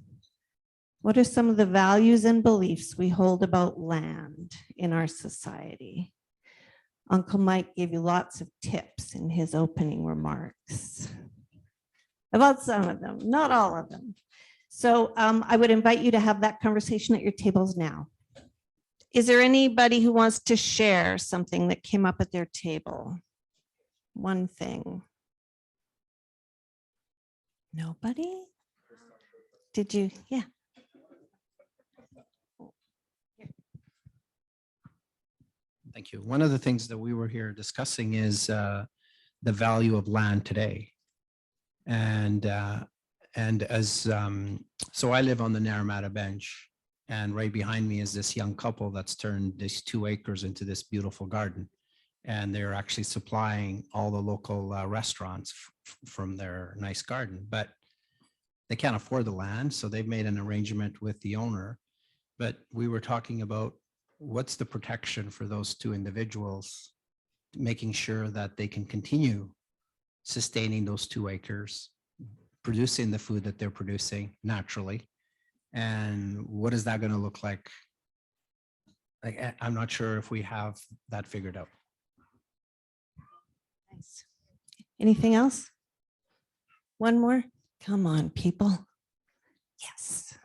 What are some of the values and beliefs we hold about land in our society? Uncle Mike gave you lots of tips in his opening remarks about some of them, not all of them. So I would invite you to have that conversation at your tables now. Is there anybody who wants to share something that came up at their table? One thing. Nobody? Did you? Yeah. Thank you. One of the things that we were here discussing is the value of land today. And as, so I live on the Naramata Bench, and right behind me is this young couple that's turned these 2 acres into this beautiful garden. And they're actually supplying all the local restaurants from their nice garden, but they can't afford the land. So they've made an arrangement with the owner. But we were talking about what's the protection for those 2 individuals, making sure that they can continue sustaining those 2 acres, producing the food that they're producing naturally. And what is that going to look like? Like, I'm not sure if we have that figured out. Nice. Anything else? One more? Come on, people. Yes.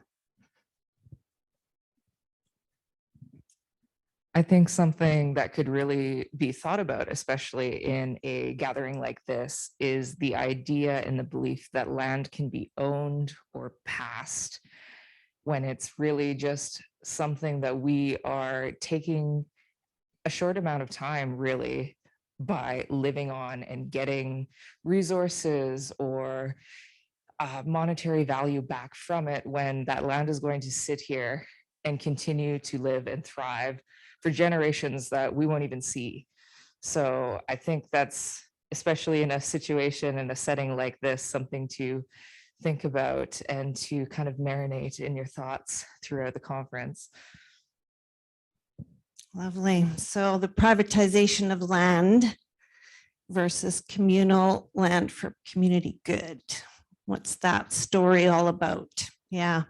I think something that could really be thought about, especially in a gathering like this, is the idea and the belief that land can be owned or passed when it's really just something that we are taking a short amount of time really by living on and getting resources or monetary value back from it, when that land is going to sit here and continue to live and thrive for generations that we won't even see. So I think that's, especially in a situation, in a setting like this, something to think about and to kind of marinate in your thoughts throughout the conference. Lovely. So the privatization of land versus communal land for community good. What's that story all about? Yeah.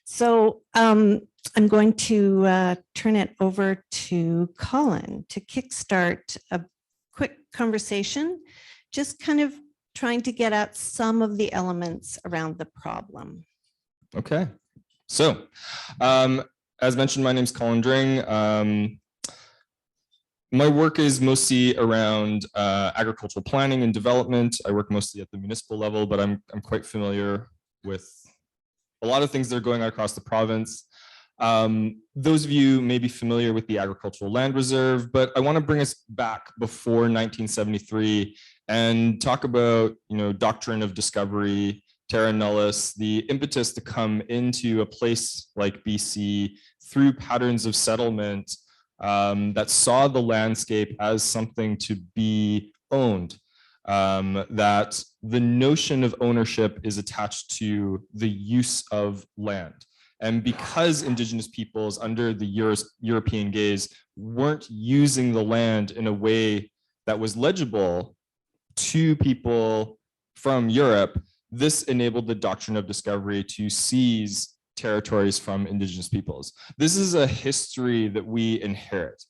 So I'm going to turn it over to Colin to kickstart a quick conversation, just kind of trying to get at some of the elements around the problem. Okay. So, as mentioned, my name is Colin Dring. My work is mostly around agricultural planning and development. I work mostly at the municipal level, but I'm quite familiar with a lot of things that are going on across the province. Those of you may be familiar with the Agricultural Land Reserve, but I want to bring us back before 1973 and talk about, doctrine of discovery, terra nullius, the impetus to come into a place like BC through patterns of settlement that saw the landscape as something to be owned. That the notion of ownership is attached to the use of land. And because Indigenous peoples under the European gaze weren't using the land in a way that was legible to people from Europe, this enabled the doctrine of discovery to seize territories from Indigenous peoples. This is a history that we inherit.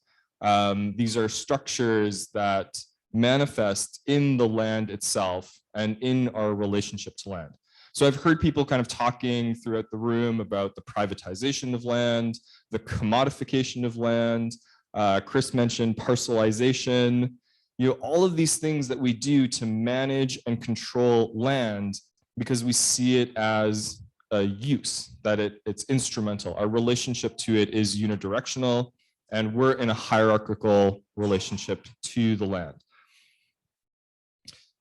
These are structures that manifest in the land itself and in our relationship to land. So I've heard people kind of talking throughout the room about the privatization of land, the commodification of land. Chris mentioned parcelization. All of these things that we do to manage and control land because we see it as a use, that it's instrumental. Our relationship to it is unidirectional, and we're in a hierarchical relationship to the land.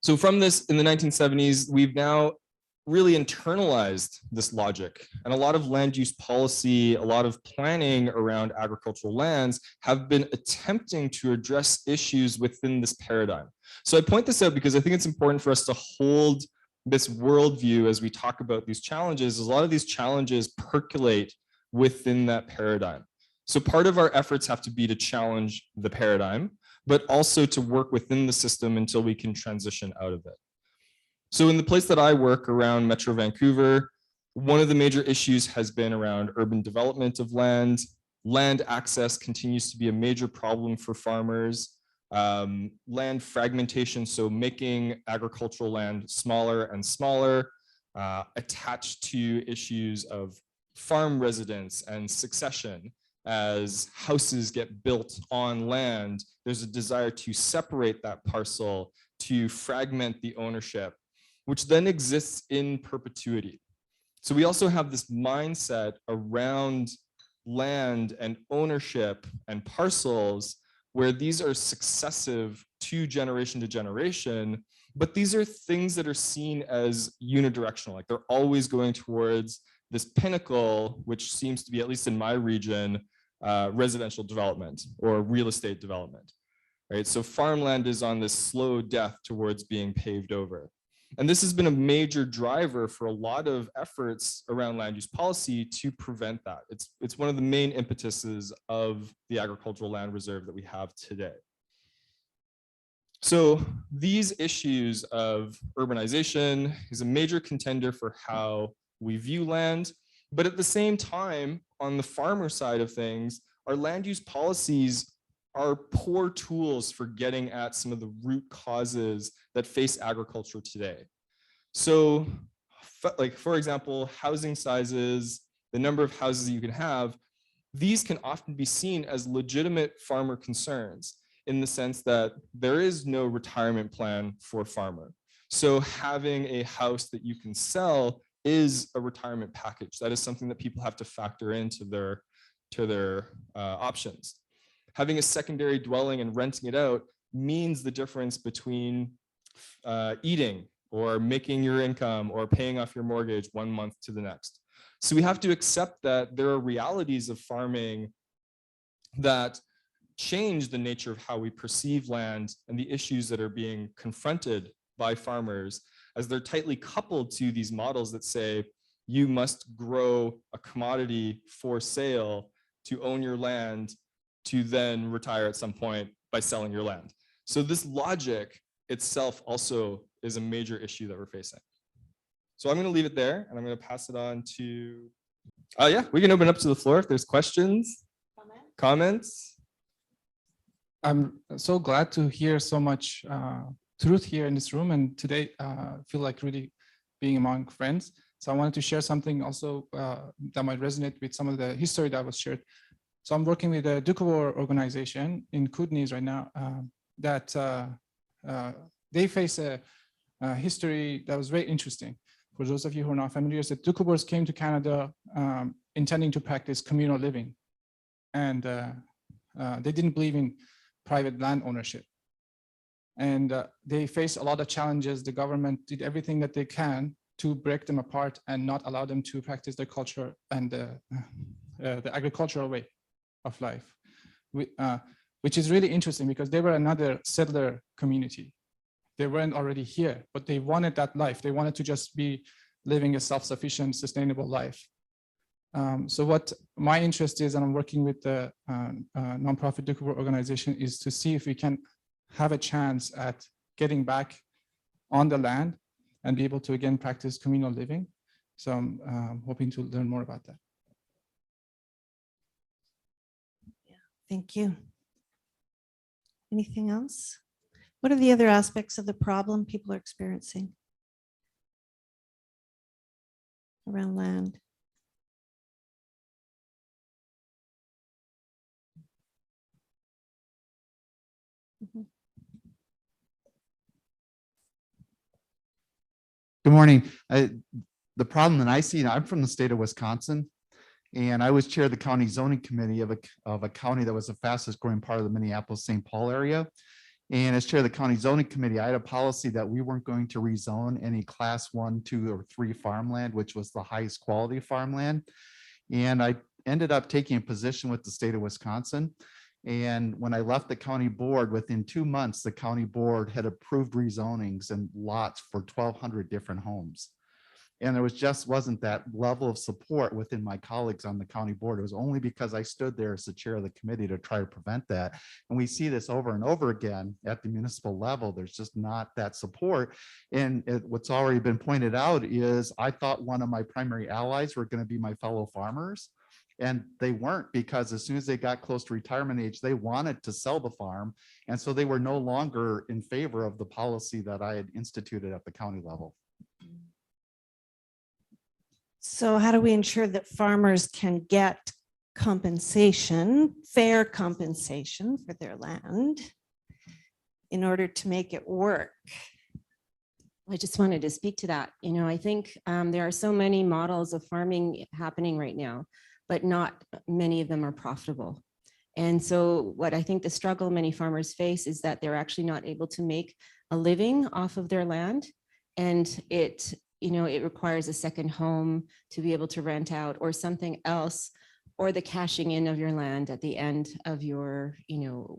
So from this, in the 1970s, we've now really internalized this logic, and a lot of land use policy, a lot of planning around agricultural lands have been attempting to address issues within this paradigm. So I point this out because I think it's important for us to hold this worldview as we talk about these challenges. A lot of these challenges percolate within that paradigm. So part of our efforts have to be to challenge the paradigm, but also to work within the system until we can transition out of it. So in the place that I work around Metro Vancouver, one of the major issues has been around urban development of land. Land access continues to be a major problem for farmers. Land fragmentation, so making agricultural land smaller and smaller, attached to issues of farm residence and succession. As houses get built on land, there's a desire to separate that parcel, to fragment the ownership, which then exists in perpetuity. So we also have this mindset around land and ownership and parcels where these are successive to generation, but these are things that are seen as unidirectional, like they're always going towards this pinnacle, which seems to be, at least in my region, residential development or real estate development, right? So farmland is on this slow death towards being paved over. And this has been a major driver for a lot of efforts around land use policy to prevent that. It's one of the main impetuses of the Agricultural Land Reserve that we have today. So these issues of urbanization is a major contender for how we view land. But at the same time, on the farmer side of things, our land use policies are poor tools for getting at some of the root causes that face agriculture today. So, like, for example, housing sizes, the number of houses you can have, these can often be seen as legitimate farmer concerns in the sense that there is no retirement plan for a farmer. So having a house that you can sell is a retirement package. That is something that people have to factor into their options. Having a secondary dwelling and renting it out means the difference between eating or making your income or paying off your mortgage one month to the next. So we have to accept that there are realities of farming that change the nature of how we perceive land and the issues that are being confronted by farmers, as they're tightly coupled to these models that say you must grow a commodity for sale to own your land to then retire at some point by selling your land. So this logic itself also is a major issue that we're facing. So I'm going to leave it there and I'm going to pass it on to, yeah, we can open up to the floor if there's questions, comments. I'm so glad to hear so much truth here in this room, and today feel like really being among friends. So I wanted to share something also that might resonate with some of the history that was shared. So I'm working with a Dukovor organization in Kootenay right now that they face a history that was very interesting. For those of you who are not familiar, the Dukovors came to Canada intending to practice communal living, and they didn't believe in private land ownership. And they faced a lot of challenges. The government did everything that they can to break them apart and not allow them to practice their culture and the agricultural way of life, which is really interesting because they were another settler community. They weren't already here, but they wanted that life. They wanted to just be living a self-sufficient, sustainable life. So what my interest is, and I'm working with the nonprofit Dukovor organization, is to see if we can have a chance at getting back on the land and be able to again practice communal living. So I'm hoping to learn more about that. Thank you. Anything else? What are the other aspects of the problem people are experiencing around land? Good morning. The problem that I see, I'm from the state of Wisconsin, and I was chair of the county zoning committee of a county that was the fastest growing part of the Minneapolis-St. Paul area. And as chair of the county zoning committee, I had a policy that we weren't going to rezone any class 1, 2, or 3 farmland, which was the highest quality farmland. And I ended up taking a position with the state of Wisconsin. And when I left the county board, within 2 months, the county board had approved rezonings and lots for 1,200 different homes. And there wasn't that level of support within my colleagues on the county board. It was only because I stood there as the chair of the committee to try to prevent that. And we see this over and over again at the municipal level. There's just not that support. And what's already been pointed out is I thought one of my primary allies were going to be my fellow farmers. And they weren't, because as soon as they got close to retirement age, they wanted to sell the farm. And so they were no longer in favor of the policy that I had instituted at the county level. So how do we ensure that farmers can get compensation, fair compensation for their land in order to make it work? I just wanted to speak to that. You know, I think there are so many models of farming happening right now, but not many of them are profitable. And so what I think the struggle many farmers face is that they're actually not able to make a living off of their land. And it requires a second home to be able to rent out or something else, or the cashing in of your land at the end of your,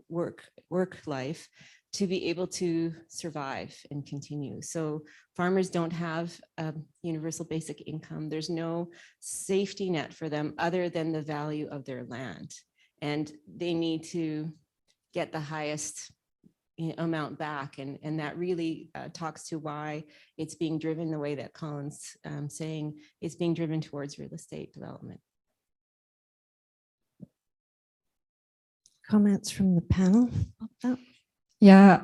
work life to be able to survive and continue. So farmers don't have a universal basic income. There's no safety net for them other than the value of their land. And they need to get the highest amount back. And that really talks to why it's being driven the way that Colin's saying it's being driven towards real estate development. Comments from the panel? Yeah,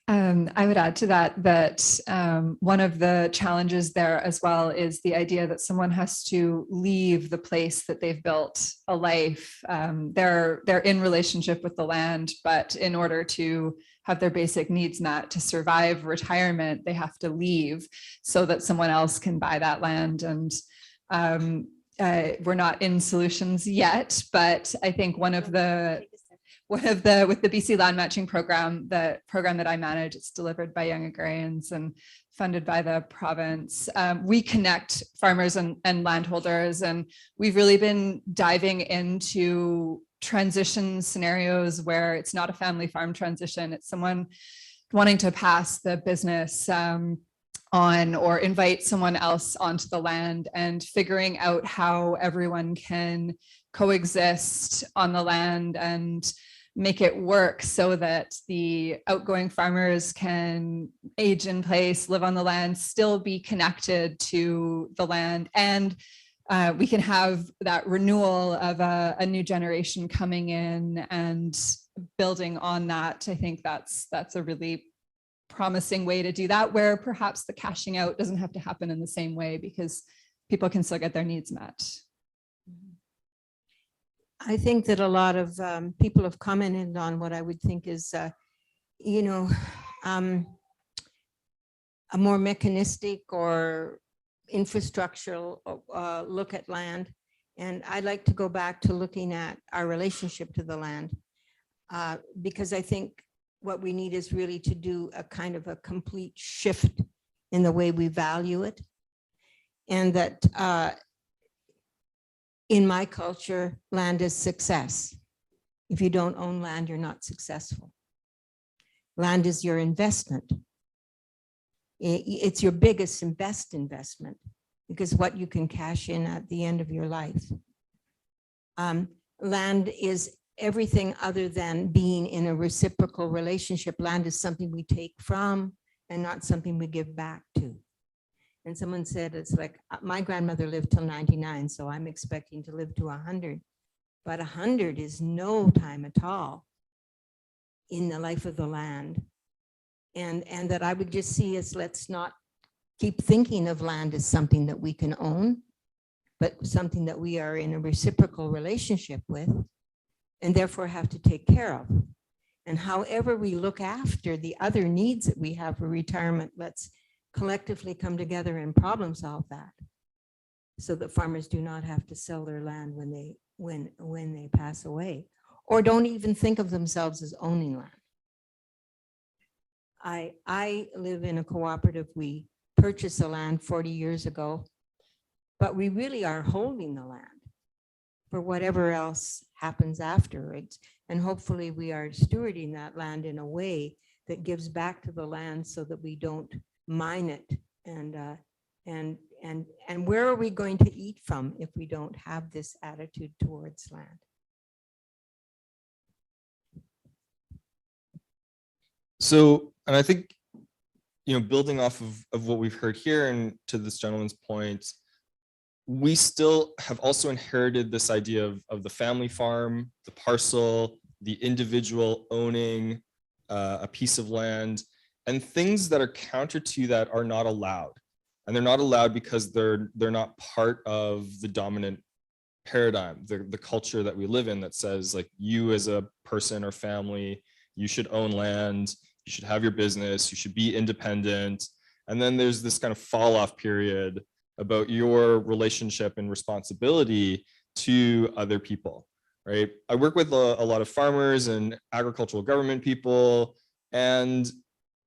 I would add to that one of the challenges there as well is the idea that someone has to leave the place that they've built a life. They're in relationship with the land, but in order to have their basic needs met to survive retirement, they have to leave so that someone else can buy that land. And we're not in solutions yet, but I think with the BC Land Matching Program, the program that I manage, it's delivered by Young Agrarians and funded by the province. We connect farmers and landholders, and we've really been diving into transition scenarios where it's not a family farm transition, it's someone wanting to pass the business on or invite someone else onto the land, and figuring out how everyone can coexist on the land and make it work so that the outgoing farmers can age in place, live on the land, still be connected to the land, and we can have that renewal of a new generation coming in and building on that. I think that's a really promising way to do that, where perhaps the cashing out doesn't have to happen in the same way because people can still get their needs met. I think that a lot of people have commented on what I would think is, you know, a more mechanistic or infrastructural look at land. And I'd like to go back to looking at our relationship to the land, because I think what we need is really to do a kind of a complete shift in the way we value it. And that in my culture, land is success. If you don't own land, you're not successful. Land is your investment. It's your biggest and best investment, because what you can cash in at the end of your life. Land is everything other than being in a reciprocal relationship. Land is something we take from and not something we give back to. And someone said, it's like, my grandmother lived till 99, so I'm expecting to live to 100. But 100 is no time at all in the life of the land. And that I would just see as, let's not keep thinking of land as something that we can own, but something that we are in a reciprocal relationship with, and therefore have to take care of. And however we look after the other needs that we have for retirement, let's collectively come together and problem solve that, so that farmers do not have to sell their land when they pass away, or don't even think of themselves as owning land. I live in a cooperative. We purchased the land 40 years ago, but we really are holding the land for whatever else happens afterwards. And hopefully we are stewarding that land in a way that gives back to the land so that we don't mine it. And where are we going to eat from if we don't have this attitude towards land? So, and I think, you know, building off of what we've heard here and to this gentleman's point, we still have also inherited this idea of the family farm, the parcel, the individual owning a piece of land, and things that are counter to that are not allowed. And they're not allowed because they're not part of the dominant paradigm, the culture that we live in, that says, like, you as a person or family, you should own land, you should have your business, you should be independent. And then there's this kind of fall off period about your relationship and responsibility to other people, right? I work with a lot of farmers and agricultural government people, and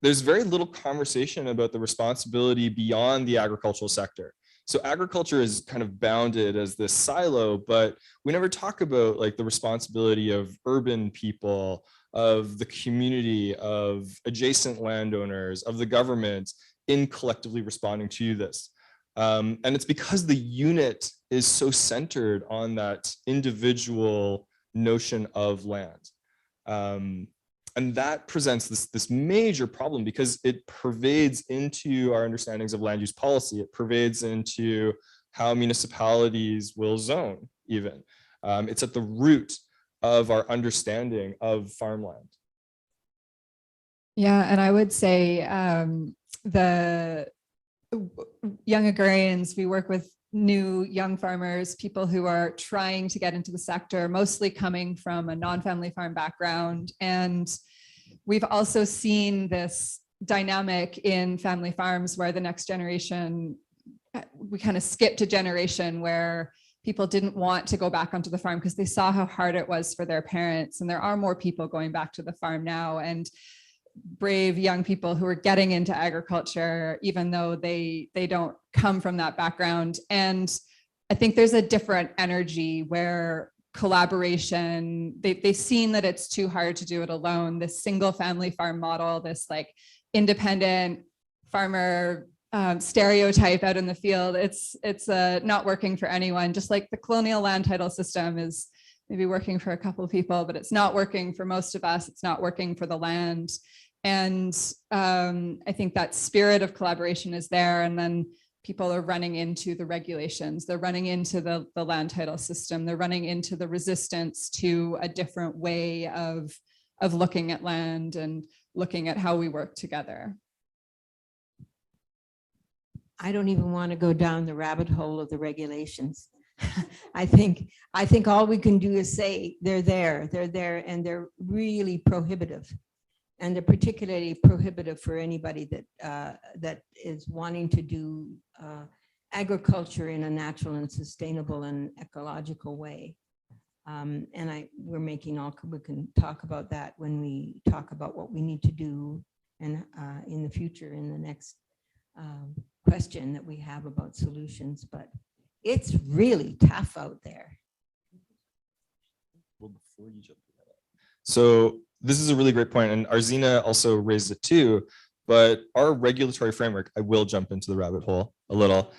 there's very little conversation about the responsibility beyond the agricultural sector. So agriculture is kind of bounded as this silo, but we never talk about, like, the responsibility of urban people, of the community, of adjacent landowners, of the government in collectively responding to this. And it's because the unit is so centered on that individual notion of land. And that presents this major problem, because it pervades into our understandings of land use policy. It pervades into how municipalities will zone even. It's at the root of our understanding of farmland. Yeah, and I would say the young agrarians, we work with new young farmers, people who are trying to get into the sector, mostly coming from a non-family farm background. And we've also seen this dynamic in family farms where the next generation, we kind of skipped a generation where people didn't want to go back onto the farm because they saw how hard it was for their parents. And there are more people going back to the farm now, and brave young people who are getting into agriculture, even though they don't come from that background. And I think there's a different energy where collaboration, they've seen that it's too hard to do it alone. This single family farm model, this like independent farmer stereotype out in the field, it's not working for anyone. Just like the colonial land title system is maybe working for a couple of people, but it's not working for most of us. It's not working for the land. And I think that spirit of collaboration is there. And then people are running into the regulations. They're running into the land title system. They're running into the resistance to a different way of looking at land and looking at how we work together. I don't even want to go down the rabbit hole of the regulations. I think all we can do is say they're there, and they're really prohibitive. And they're particularly prohibitive for anybody that is wanting to do agriculture in a natural and sustainable and ecological way. And we're making we can talk about that when we talk about what we need to do and in the future in the next question that we have about solutions, but it's really tough out there. Well, before you jump into that, so this is a really great point, and Arzina also raised it too, but our regulatory framework, I will jump into the rabbit hole a little.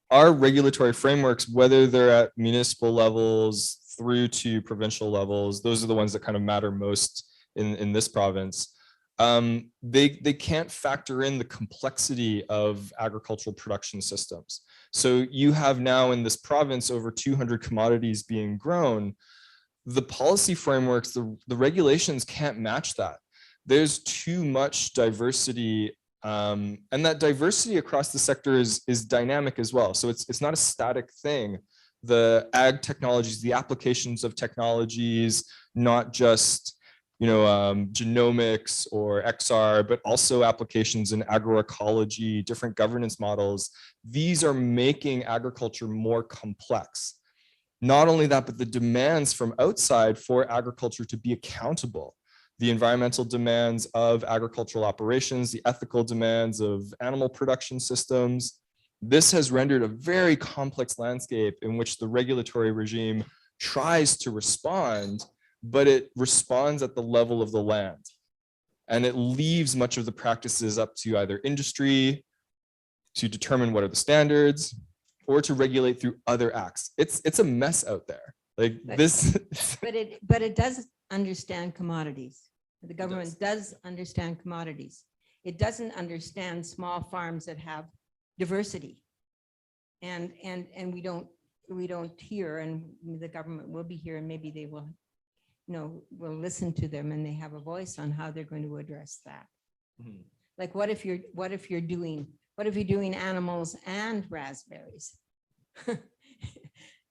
Our regulatory frameworks, whether they're at municipal levels through to provincial levels, those are the ones that kind of matter most in this province. They can't factor in the complexity of agricultural production systems. So you have now in this province over 200 commodities being grown. The policy frameworks, the regulations can't match that. There's too much diversity, and that diversity across the sector is dynamic as well. So it's not a static thing. The ag technologies, the applications of technologies, not just genomics or XR, but also applications in agroecology, different governance models. These are making agriculture more complex. Not only that, but the demands from outside for agriculture to be accountable, the environmental demands of agricultural operations, the ethical demands of animal production systems. This has rendered a very complex landscape in which the regulatory regime tries to respond, but it responds at the level of the land. And it leaves much of the practices up to either industry to determine what are the standards, or to regulate through other acts. It's a mess out there. Like this. But it does understand commodities. The government does understand commodities. It doesn't understand small farms that have diversity. And we don't hear, and the government will be here, and maybe they will, we'll listen to them, and they have a voice on how they're going to address that. Mm-hmm. Like what if you're doing animals and raspberries?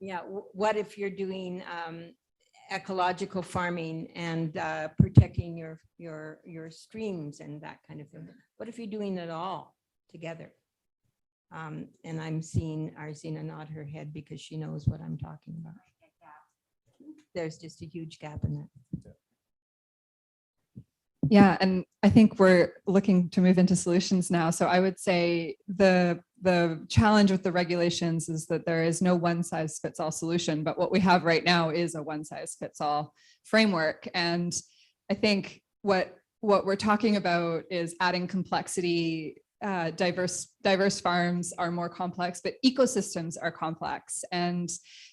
Yeah. What if you're doing ecological farming and protecting your streams and that kind of thing? What if you're doing it all together? And I'm seeing Arzina nod her head because she knows what I'm talking about. There's just a huge gap in that. Yeah, and I think we're looking to move into solutions now. So I would say the challenge with the regulations is that there is no one size fits all solution, but what we have right now is a one size fits all framework. And I think what we're talking about is adding complexity. Diverse farms are more complex, but ecosystems are complex, and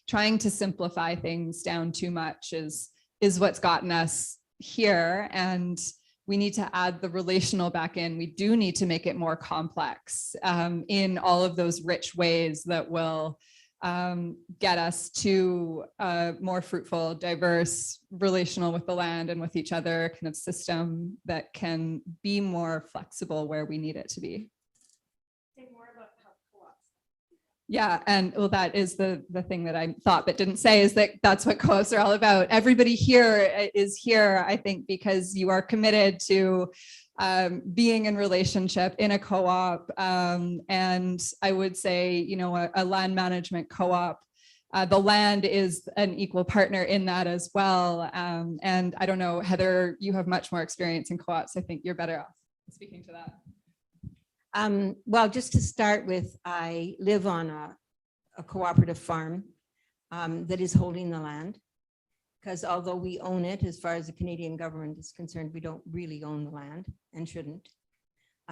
trying to simplify things down too much is what's gotten us here. And we need to add the relational back in. We do need to make it more complex in all of those rich ways that will get us to a more fruitful, diverse, relational with the land and with each other kind of system that can be more flexible where we need it to be. Say more about how co-ops. Yeah, and well, that is the thing that I thought but didn't say, is that that's what co-ops are all about. Everybody here is here, I think, because you are committed to being in relationship in a co-op. And I would say, a land management co-op, the land is an equal partner in that as well. And I don't know, Heather, you have much more experience in co-ops. I think you're better off speaking to that. Well, just to start with, I live on a cooperative farm that is holding the land, because although we own it, as far as the Canadian government is concerned, we don't really own the land and shouldn't.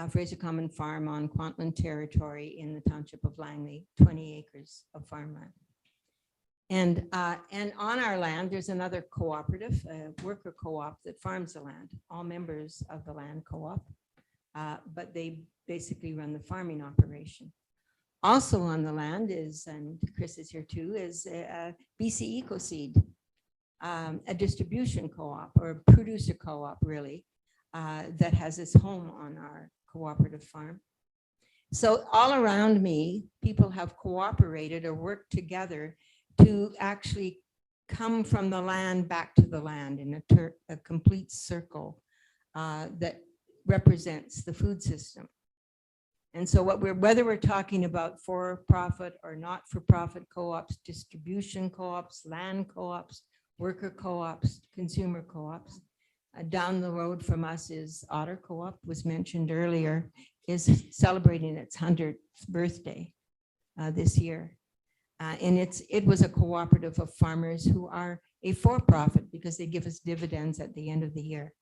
Fraser Common Farm on Kwantlen territory in the township of Langley, 20 acres of farmland. And on our land, there's another cooperative, a worker co-op that farms the land, all members of the land co-op. But they basically run the farming operation. Also on the land is, and Chris is here too, is BC EcoSeed, a distribution co-op or a producer co-op really, that has its home on our cooperative farm. So all around me, people have cooperated or worked together to actually come from the land back to the land in a complete circle that represents the food system. And so whether we're talking about for-profit or not-for-profit co-ops, distribution co-ops, land co-ops, worker co-ops, consumer co-ops, down the road from us is Otter Co-op, was mentioned earlier, is celebrating its 100th birthday this year. And it was a cooperative of farmers who are a for-profit because they give us dividends at the end of the year.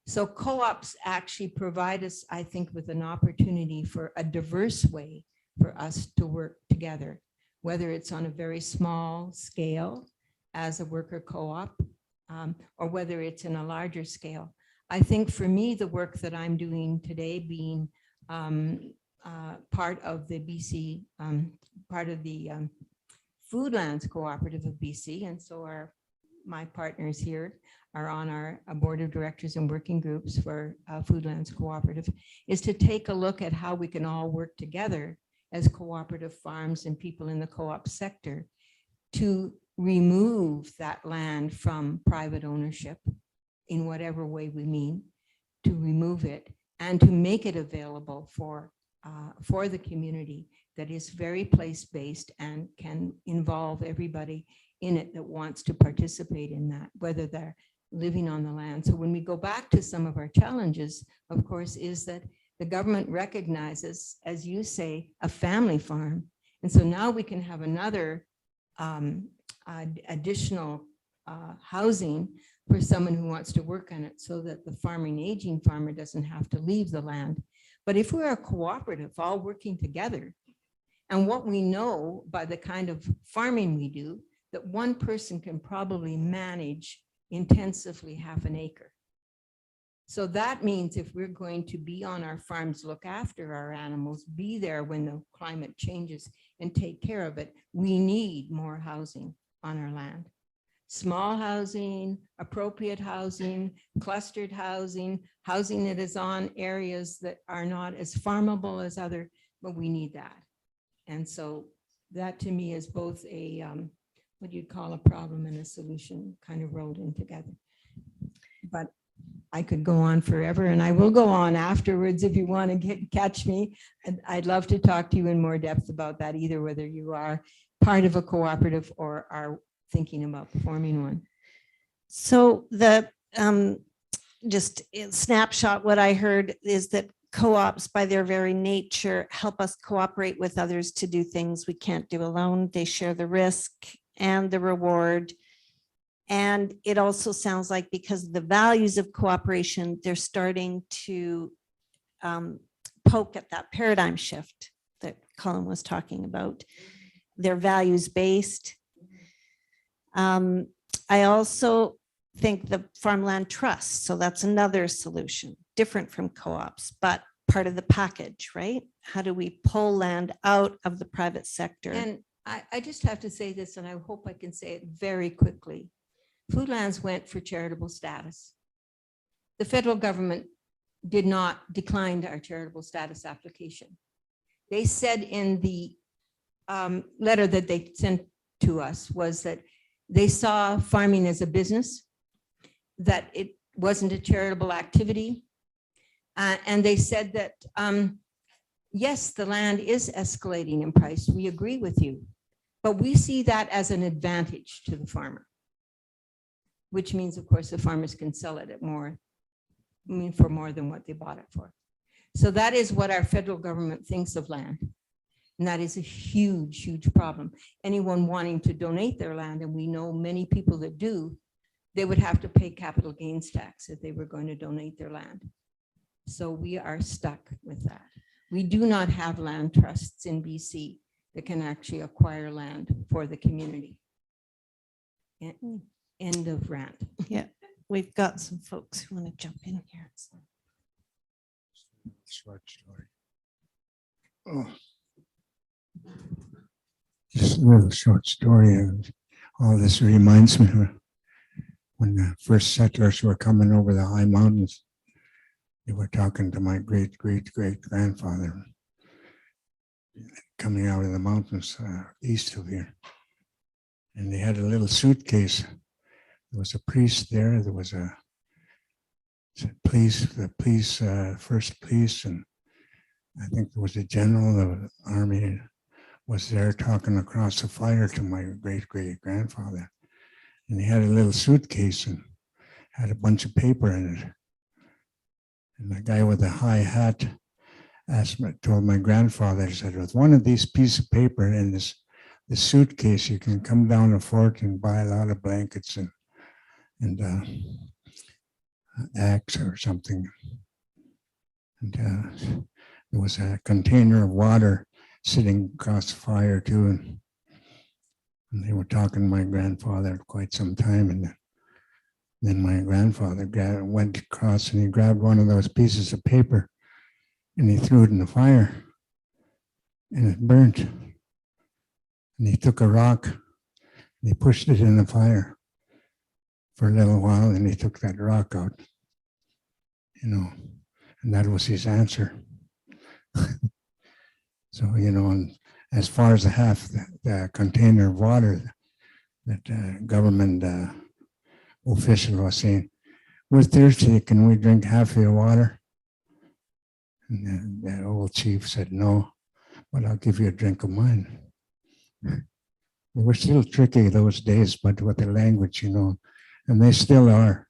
So co-ops actually provide us, I think, with an opportunity for a diverse way for us to work together, whether it's on a very small scale as a worker co-op, or whether it's in a larger scale. I think for me, the work that I'm doing today, being part of the BC, part of the Foodlands Cooperative of BC, and so my partners here are on our board of directors and working groups for Foodlands Cooperative, is to take a look at how we can all work together as cooperative farms and people in the co-op sector to remove that land from private ownership in whatever way we mean, to remove it and to make it available for the community that is very place-based and can involve everybody in it that wants to participate in that, whether they're living on the land. So when we go back to some of our challenges, of course, is that the government recognizes, as you say, a family farm. And so now we can have another additional housing for someone who wants to work on it so that the farming aging farmer doesn't have to leave the land. But if we're a cooperative all working together, and what we know by the kind of farming we do, that one person can probably manage intensively half an acre. So that means if we're going to be on our farms, look after our animals, be there when the climate changes and take care of it, we need more housing on our land. Small housing, appropriate housing, clustered housing, housing that is on areas that are not as farmable as other, but we need that. And so that to me is both a, what you'd call a problem and a solution kind of rolled in together. But I could go on forever, and I will go on afterwards if you want to catch me. And I'd love to talk to you in more depth about that, either whether you are part of a cooperative or are thinking about forming one. So the just in snapshot, what I heard is that co-ops by their very nature help us cooperate with others to do things we can't do alone. They share the risk and the reward. And it also sounds like because of the values of cooperation, they're starting to poke at that paradigm shift that Colin was talking about. They're values-based. I also think the farmland trust, so that's another solution, different from co-ops, but part of the package, right? How do we pull land out of the private sector? And I just have to say this, and I hope I can say it very quickly. Foodlands went for charitable status. The federal government did not decline our charitable status application. They said in the letter that they sent to us was that they saw farming as a business, that it wasn't a charitable activity. And they said that, yes, the land is escalating in price. We agree with you, but we see that as an advantage to the farmer, which means, of course, the farmers can sell it at more, for more than what they bought it for. So that is what our federal government thinks of land. And that is a huge, huge problem. Anyone wanting to donate their land, and we know many people that do, they would have to pay capital gains tax if they were going to donate their land. So we are stuck with that. We do not have land trusts in BC that can actually acquire land for the community. End of rant. Yeah, we've got some folks who want to jump in here. Short story. Oh. Just a little short story. All this reminds me of when the first settlers were coming over the high mountains. They were talking to my great grandfather coming out of the mountains east of here. And they had a little suitcase. There was a priest there. There was the police, first police, and I think there was a general of the army was there talking across the fire to my great grandfather. And he had a little suitcase and had a bunch of paper in it. And the guy with the high hat told my grandfather, he said, with one of these pieces of paper in this suitcase, you can come down the fort and buy a lot of blankets and axe or something. And there was a container of water sitting across the fire too. And they were talking to my grandfather quite some time. And then my grandfather went across and he grabbed one of those pieces of paper and he threw it in the fire and it burnt. And he took a rock and he pushed it in the fire for a little while and he took that rock out, and that was his answer. So, and as far as the container of water that government official was saying, we're thirsty, can we drink half of your water? And the old chief said, no, but I'll give you a drink of mine. They were still tricky those days, but with the language, and they still are.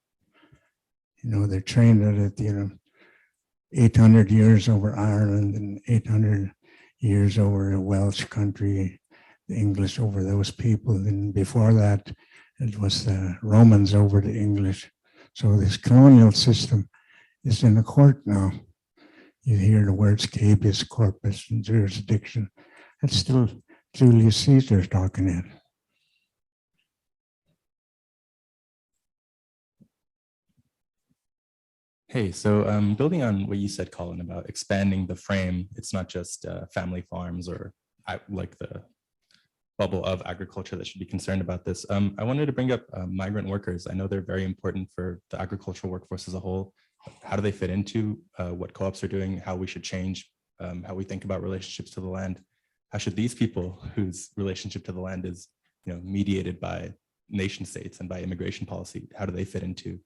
They're trained at it, 800 years over Ireland and 800 years over the Welsh country, the English over those people. And before that, it was the Romans over the English. So this colonial system is in the court now. You hear the words habeas corpus and jurisdiction. That's still Julius Caesar talking it. Hey, so building on what you said, Colin, about expanding the frame, it's not just family farms or like the bubble of agriculture that should be concerned about this. I wanted to bring up migrant workers. I know they're very important for the agricultural workforce as a whole. How do they fit into what co-ops are doing, how we should change, how we think about relationships to the land? How should these people whose relationship to the land is mediated by nation states and by immigration policy, how do they fit into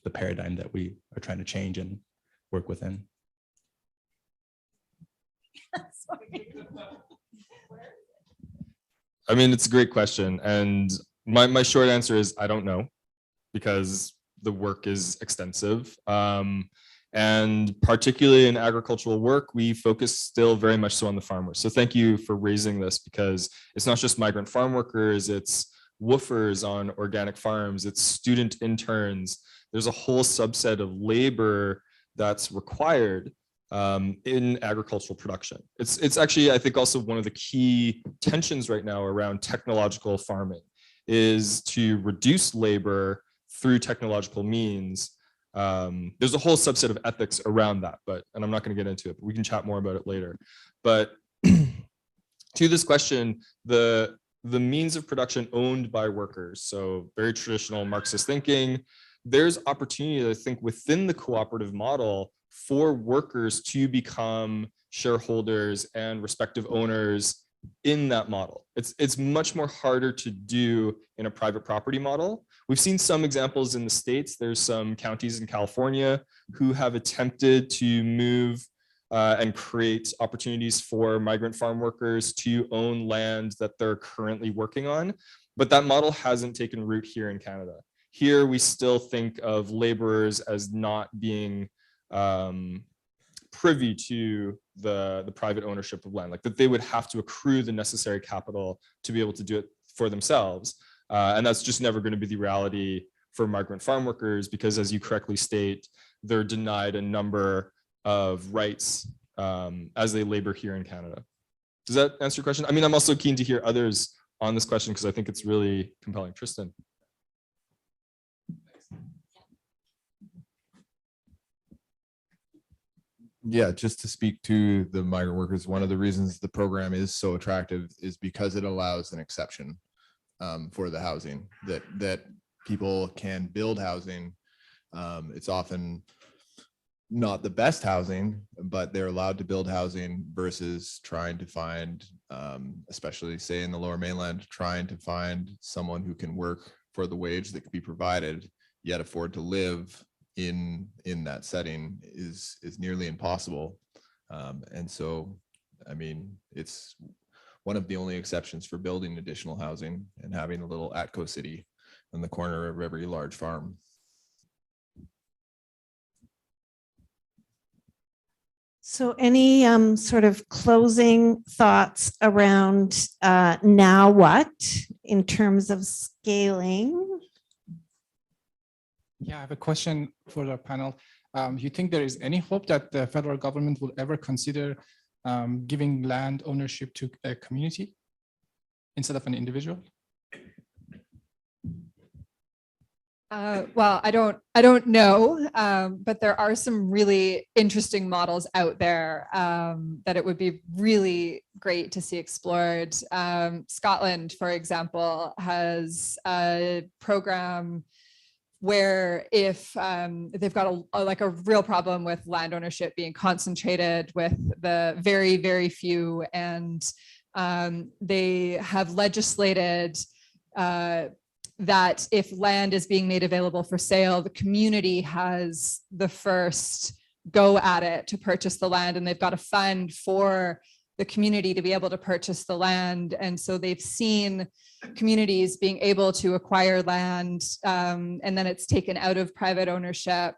the paradigm that we are trying to change and work within? I mean, it's a great question. And my short answer is I don't know, because the work is extensive. And particularly in agricultural work, we focus still very much so on the farmers. So thank you for raising this, because it's not just migrant farm workers, it's woofers on organic farms, it's student interns. There's a whole subset of labor that's required in agricultural production. It's actually, I think, also one of the key tensions right now around technological farming is to reduce labor through technological means. There's a whole subset of ethics around that, and I'm not going to get into it, but we can chat more about it later. But to this question, the means of production owned by workers, so very traditional Marxist thinking, there's opportunity, I think, within the cooperative model for workers to become shareholders and respective owners in that model. It's much more harder to do in a private property model. We've seen some examples in the States. There's some counties in California who have attempted to move and create opportunities for migrant farm workers to own land that they're currently working on. But that model hasn't taken root here in Canada. Here, we still think of laborers as not being privy to the private ownership of land, like that they would have to accrue the necessary capital to be able to do it for themselves. And that's just never going to be the reality for migrant farm workers, because as you correctly state, they're denied a number of rights as they labor here in Canada. Does that answer your question? I mean, I'm also keen to hear others on this question because I think it's really compelling. Tristan. Yeah, just to speak to the migrant workers, one of the reasons the program is so attractive is because it allows an exception for the housing, that people can build housing. It's often not the best housing, but they're allowed to build housing versus trying to find, especially say in the Lower Mainland, trying to find someone who can work for the wage that could be provided, yet afford to live in that setting is nearly impossible. And so, I mean, it's one of the only exceptions for building additional housing and having a little ATCO city in the corner of every large farm. So any sort of closing thoughts around now what in terms of scaling? Yeah, I have a question for the panel. You think there is any hope that the federal government will ever consider giving land ownership to a community instead of an individual? Well, I don't know, but there are some really interesting models out there that it would be really great to see explored. Scotland, for example, has a program where if they've got a real problem with land ownership being concentrated with the very, very few, and they have legislated that if land is being made available for sale, the community has the first go at it to purchase the land, and they've got a fund for the community to be able to purchase the land. And so they've seen communities being able to acquire land, and then it's taken out of private ownership.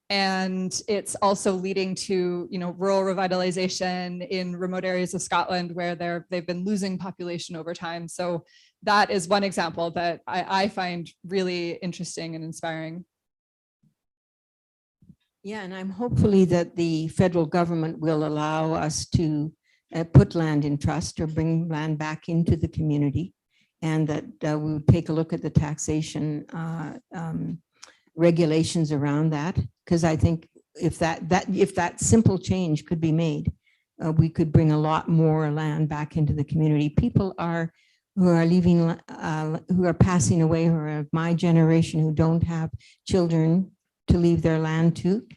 And it's also leading to, rural revitalization in remote areas of Scotland where they've been losing population over time. So that is one example that I find really interesting and inspiring. Yeah, and I'm hopefully that the federal government will allow us to put land in trust or bring land back into the community, and that we would take a look at the taxation regulations around that, because I think if that simple change could be made, we could bring a lot more land back into the community. People who are leaving, who are passing away, who are my generation, who don't have children to leave their land to.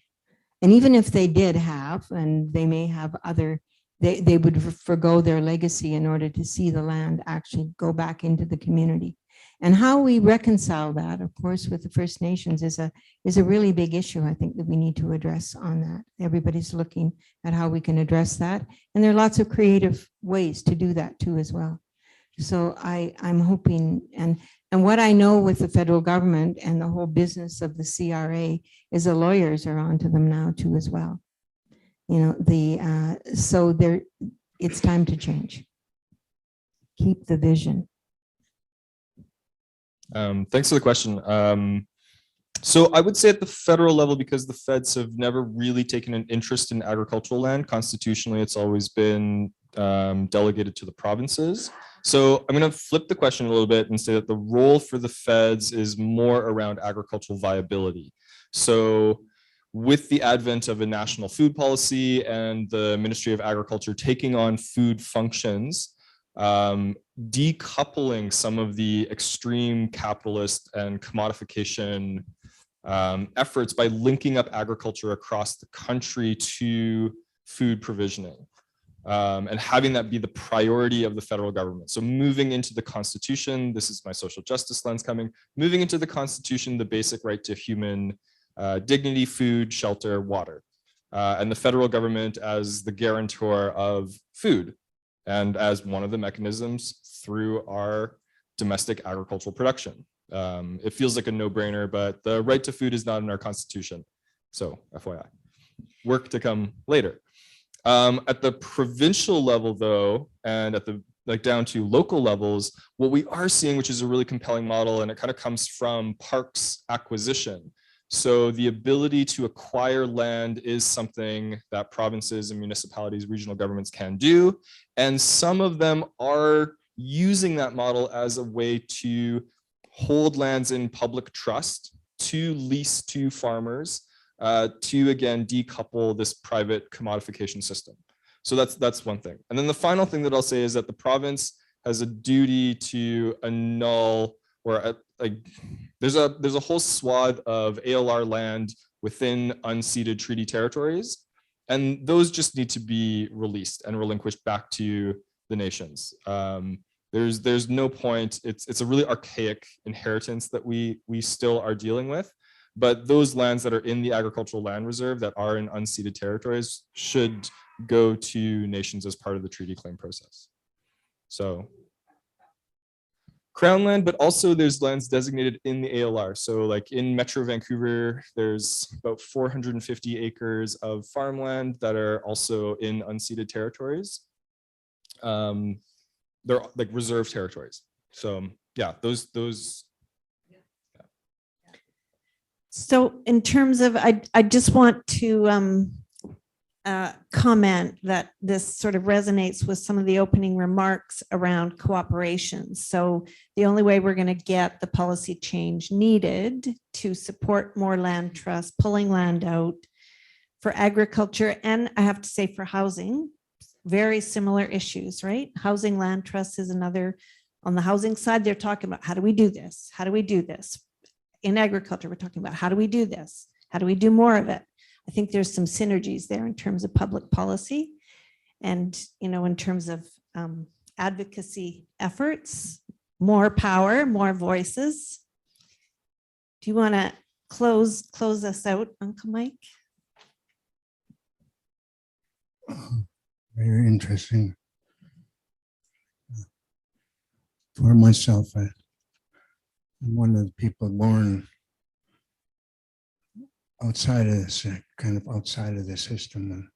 And even if they did have, and they may have other, they would forgo their legacy in order to see the land actually go back into the community. And how we reconcile that, of course, with the First Nations is a really big issue, I think, that we need to address on that. Everybody's looking at how we can address that. And there are lots of creative ways to do that too as well. So I'm hoping, and what I know with the federal government and the whole business of the CRA is the lawyers are onto them now too as well. So it's time to change. Keep the vision. Thanks for the question. So I would say at the federal level, because the feds have never really taken an interest in agricultural land, constitutionally, it's always been delegated to the provinces. So I'm going to flip the question a little bit and say that the role for the feds is more around agricultural viability. So with the advent of a national food policy and the Ministry of Agriculture taking on food functions, decoupling some of the extreme capitalist and commodification efforts by linking up agriculture across the country to food provisioning. And having that be the priority of the federal government. So moving into the Constitution, this is my social justice lens coming, moving into the Constitution, the basic right to human dignity, food, shelter, water, and the federal government as the guarantor of food and as one of the mechanisms through our domestic agricultural production. It feels like a no-brainer, but the right to food is not in our Constitution. So FYI, work to come later. At the provincial level, though, and at the down to local levels, what we are seeing, which is a really compelling model, and it kind of comes from parks acquisition. So the ability to acquire land is something that provinces and municipalities, regional governments can do, and some of them are using that model as a way to hold lands in public trust, to lease to farmers, to again decouple this private commodification system. So that's one thing. And then the final thing that I'll say is that the province has a duty to annul, or there's a whole swath of ALR land within unceded treaty territories, and those just need to be released and relinquished back to the nations. There's no point. It's a really archaic inheritance that we still are dealing with. But those lands that are in the agricultural land reserve that are in unceded territories should go to nations as part of the treaty claim process. So Crown land, but also there's lands designated in the ALR. So like in Metro Vancouver, there's about 450 acres of farmland that are also in unceded territories. They're like reserve territories. So yeah, those. So in terms of, I just want to comment that this sort of resonates with some of the opening remarks around cooperation. So the only way we're going to get the policy change needed to support more land trust, pulling land out for agriculture, and I have to say for housing, very similar issues, right? Housing land trust is another. On the housing side, they're talking about how do we do this? How do we do this? In agriculture, we're talking about how do we do this? How do we do more of it? I think there's some synergies there in terms of public policy and, you know, in terms of advocacy efforts, more power, more voices. Do you want to close us out, Uncle Mike? Very interesting. For myself, I'm one of the people born outside of this, kind of outside of the system, and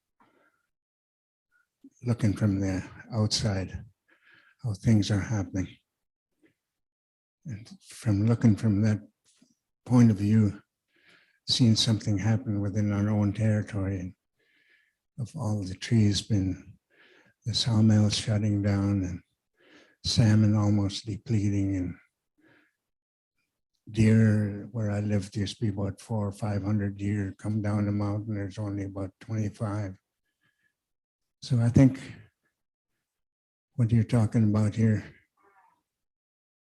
looking from the outside how things are happening. And from looking from that point of view, seeing something happen within our own territory, and of all the trees the sawmills shutting down and salmon almost depleting, and deer, where I lived, used to be about 400 or 500 deer. Come down the mountain, there's only about 25. So I think what you're talking about here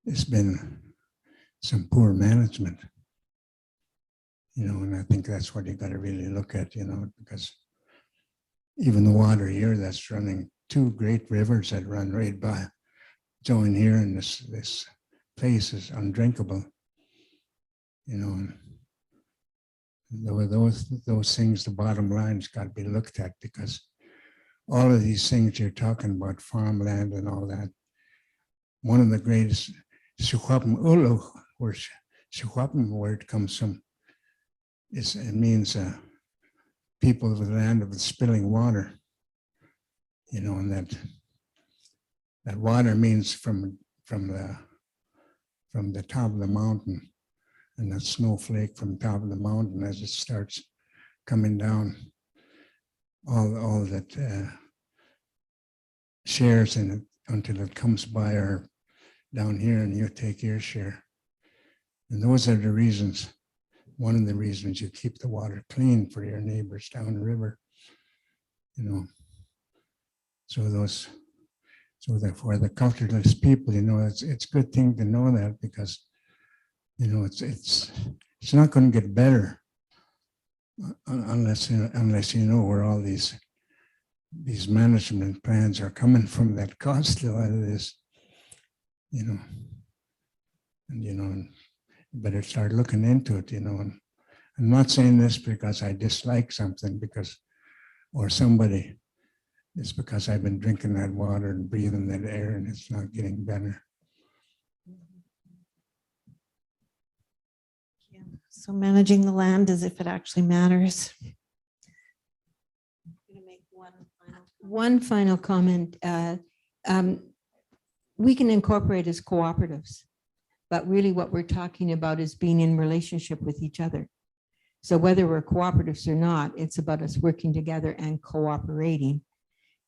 has been some poor management, you know, and I think that's what you got to really look at, you know, because even the water here that's running, two great rivers that run right by, join here, and this place is undrinkable. You know, and there were those things, the bottom line's got to be looked at, because all of these things you're talking about, farmland and all that, one of the greatest, where it comes from, it means people of the land of the spilling water, you know, and that water means from the top of the mountain, and that snowflake from the top of the mountain as it starts coming down, all that shares in it until it comes by or down here, and you take your share. And those are the reasons, one of the reasons you keep the water clean for your neighbors down the river, you know. So therefore the culturalist people, you know, it's a good thing to know that, because you know, it's not going to get better unless you know where all these management plans are coming from that cost a lot of this, you know. And you know, you better start looking into it, you know. And I'm not saying this because I dislike something, or somebody. It's because I've been drinking that water and breathing that air, and it's not getting better. So managing the land as if it actually matters. One final comment. We can incorporate as cooperatives, but really what we're talking about is being in relationship with each other. So whether we're cooperatives or not, it's about us working together and cooperating.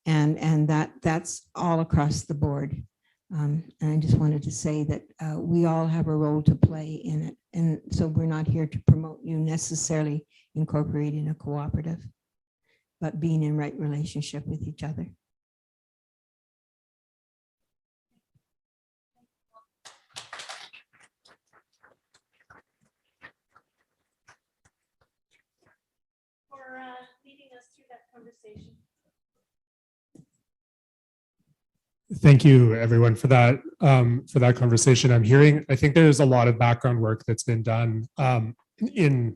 And that's all across the board. And I just wanted to say that we all have a role to play in it. And so we're not here to promote you necessarily incorporating a cooperative, but being in right relationship with each other. For leading us through that conversation. Thank you, everyone, for that conversation. I think there's a lot of background work that's been done in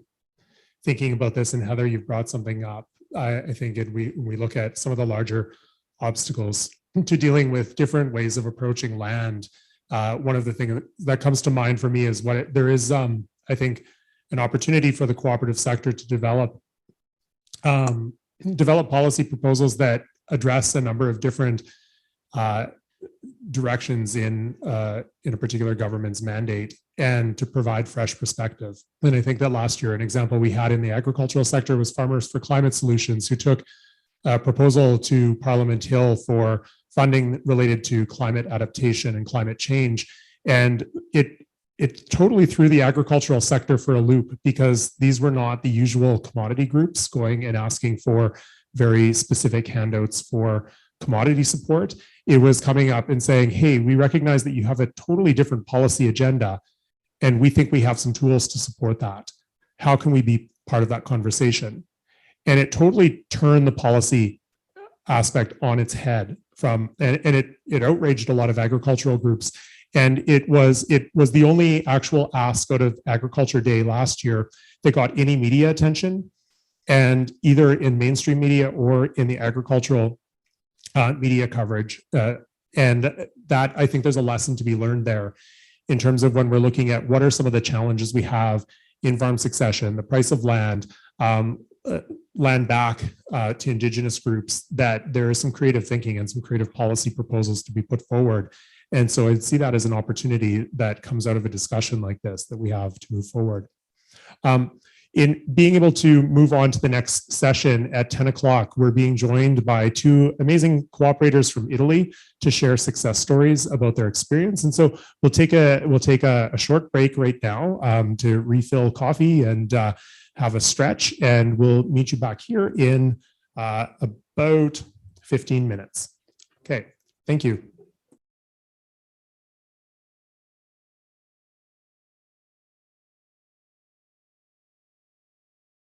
thinking about this. And Heather, you've brought something up. I think when we look at some of the larger obstacles to dealing with different ways of approaching land, one of the things that comes to mind for me is there is, I think, an opportunity for the cooperative sector to develop policy proposals that address a number of different directions in a particular government's mandate, and to provide fresh perspective. And I think that last year, an example we had in the agricultural sector was Farmers for Climate Solutions, who took a proposal to Parliament Hill for funding related to climate adaptation and climate change. And it totally threw the agricultural sector for a loop, because these were not the usual commodity groups going and asking for very specific handouts for commodity support. It was coming up and saying, hey, we recognize that you have a totally different policy agenda, and we think we have some tools to support that. How can we be part of that conversation? And it totally turned the policy aspect on its head and it outraged a lot of agricultural groups. And it was the only actual ask out of Agriculture Day last year that got any media attention, and either in mainstream media or in the agricultural media coverage. And that, I think there's a lesson to be learned there in terms of when we're looking at what are some of the challenges we have in farm succession, the price of land, land back to Indigenous groups, that there is some creative thinking and some creative policy proposals to be put forward. And so I see that as an opportunity that comes out of a discussion like this that we have to move forward. In being able to move on to the next session at 10 o'clock, we're being joined by two amazing cooperators from Italy to share success stories about their experience. And so we'll take a short break right now to refill coffee and have a stretch, and we'll meet you back here in about 15 minutes. Okay, thank you.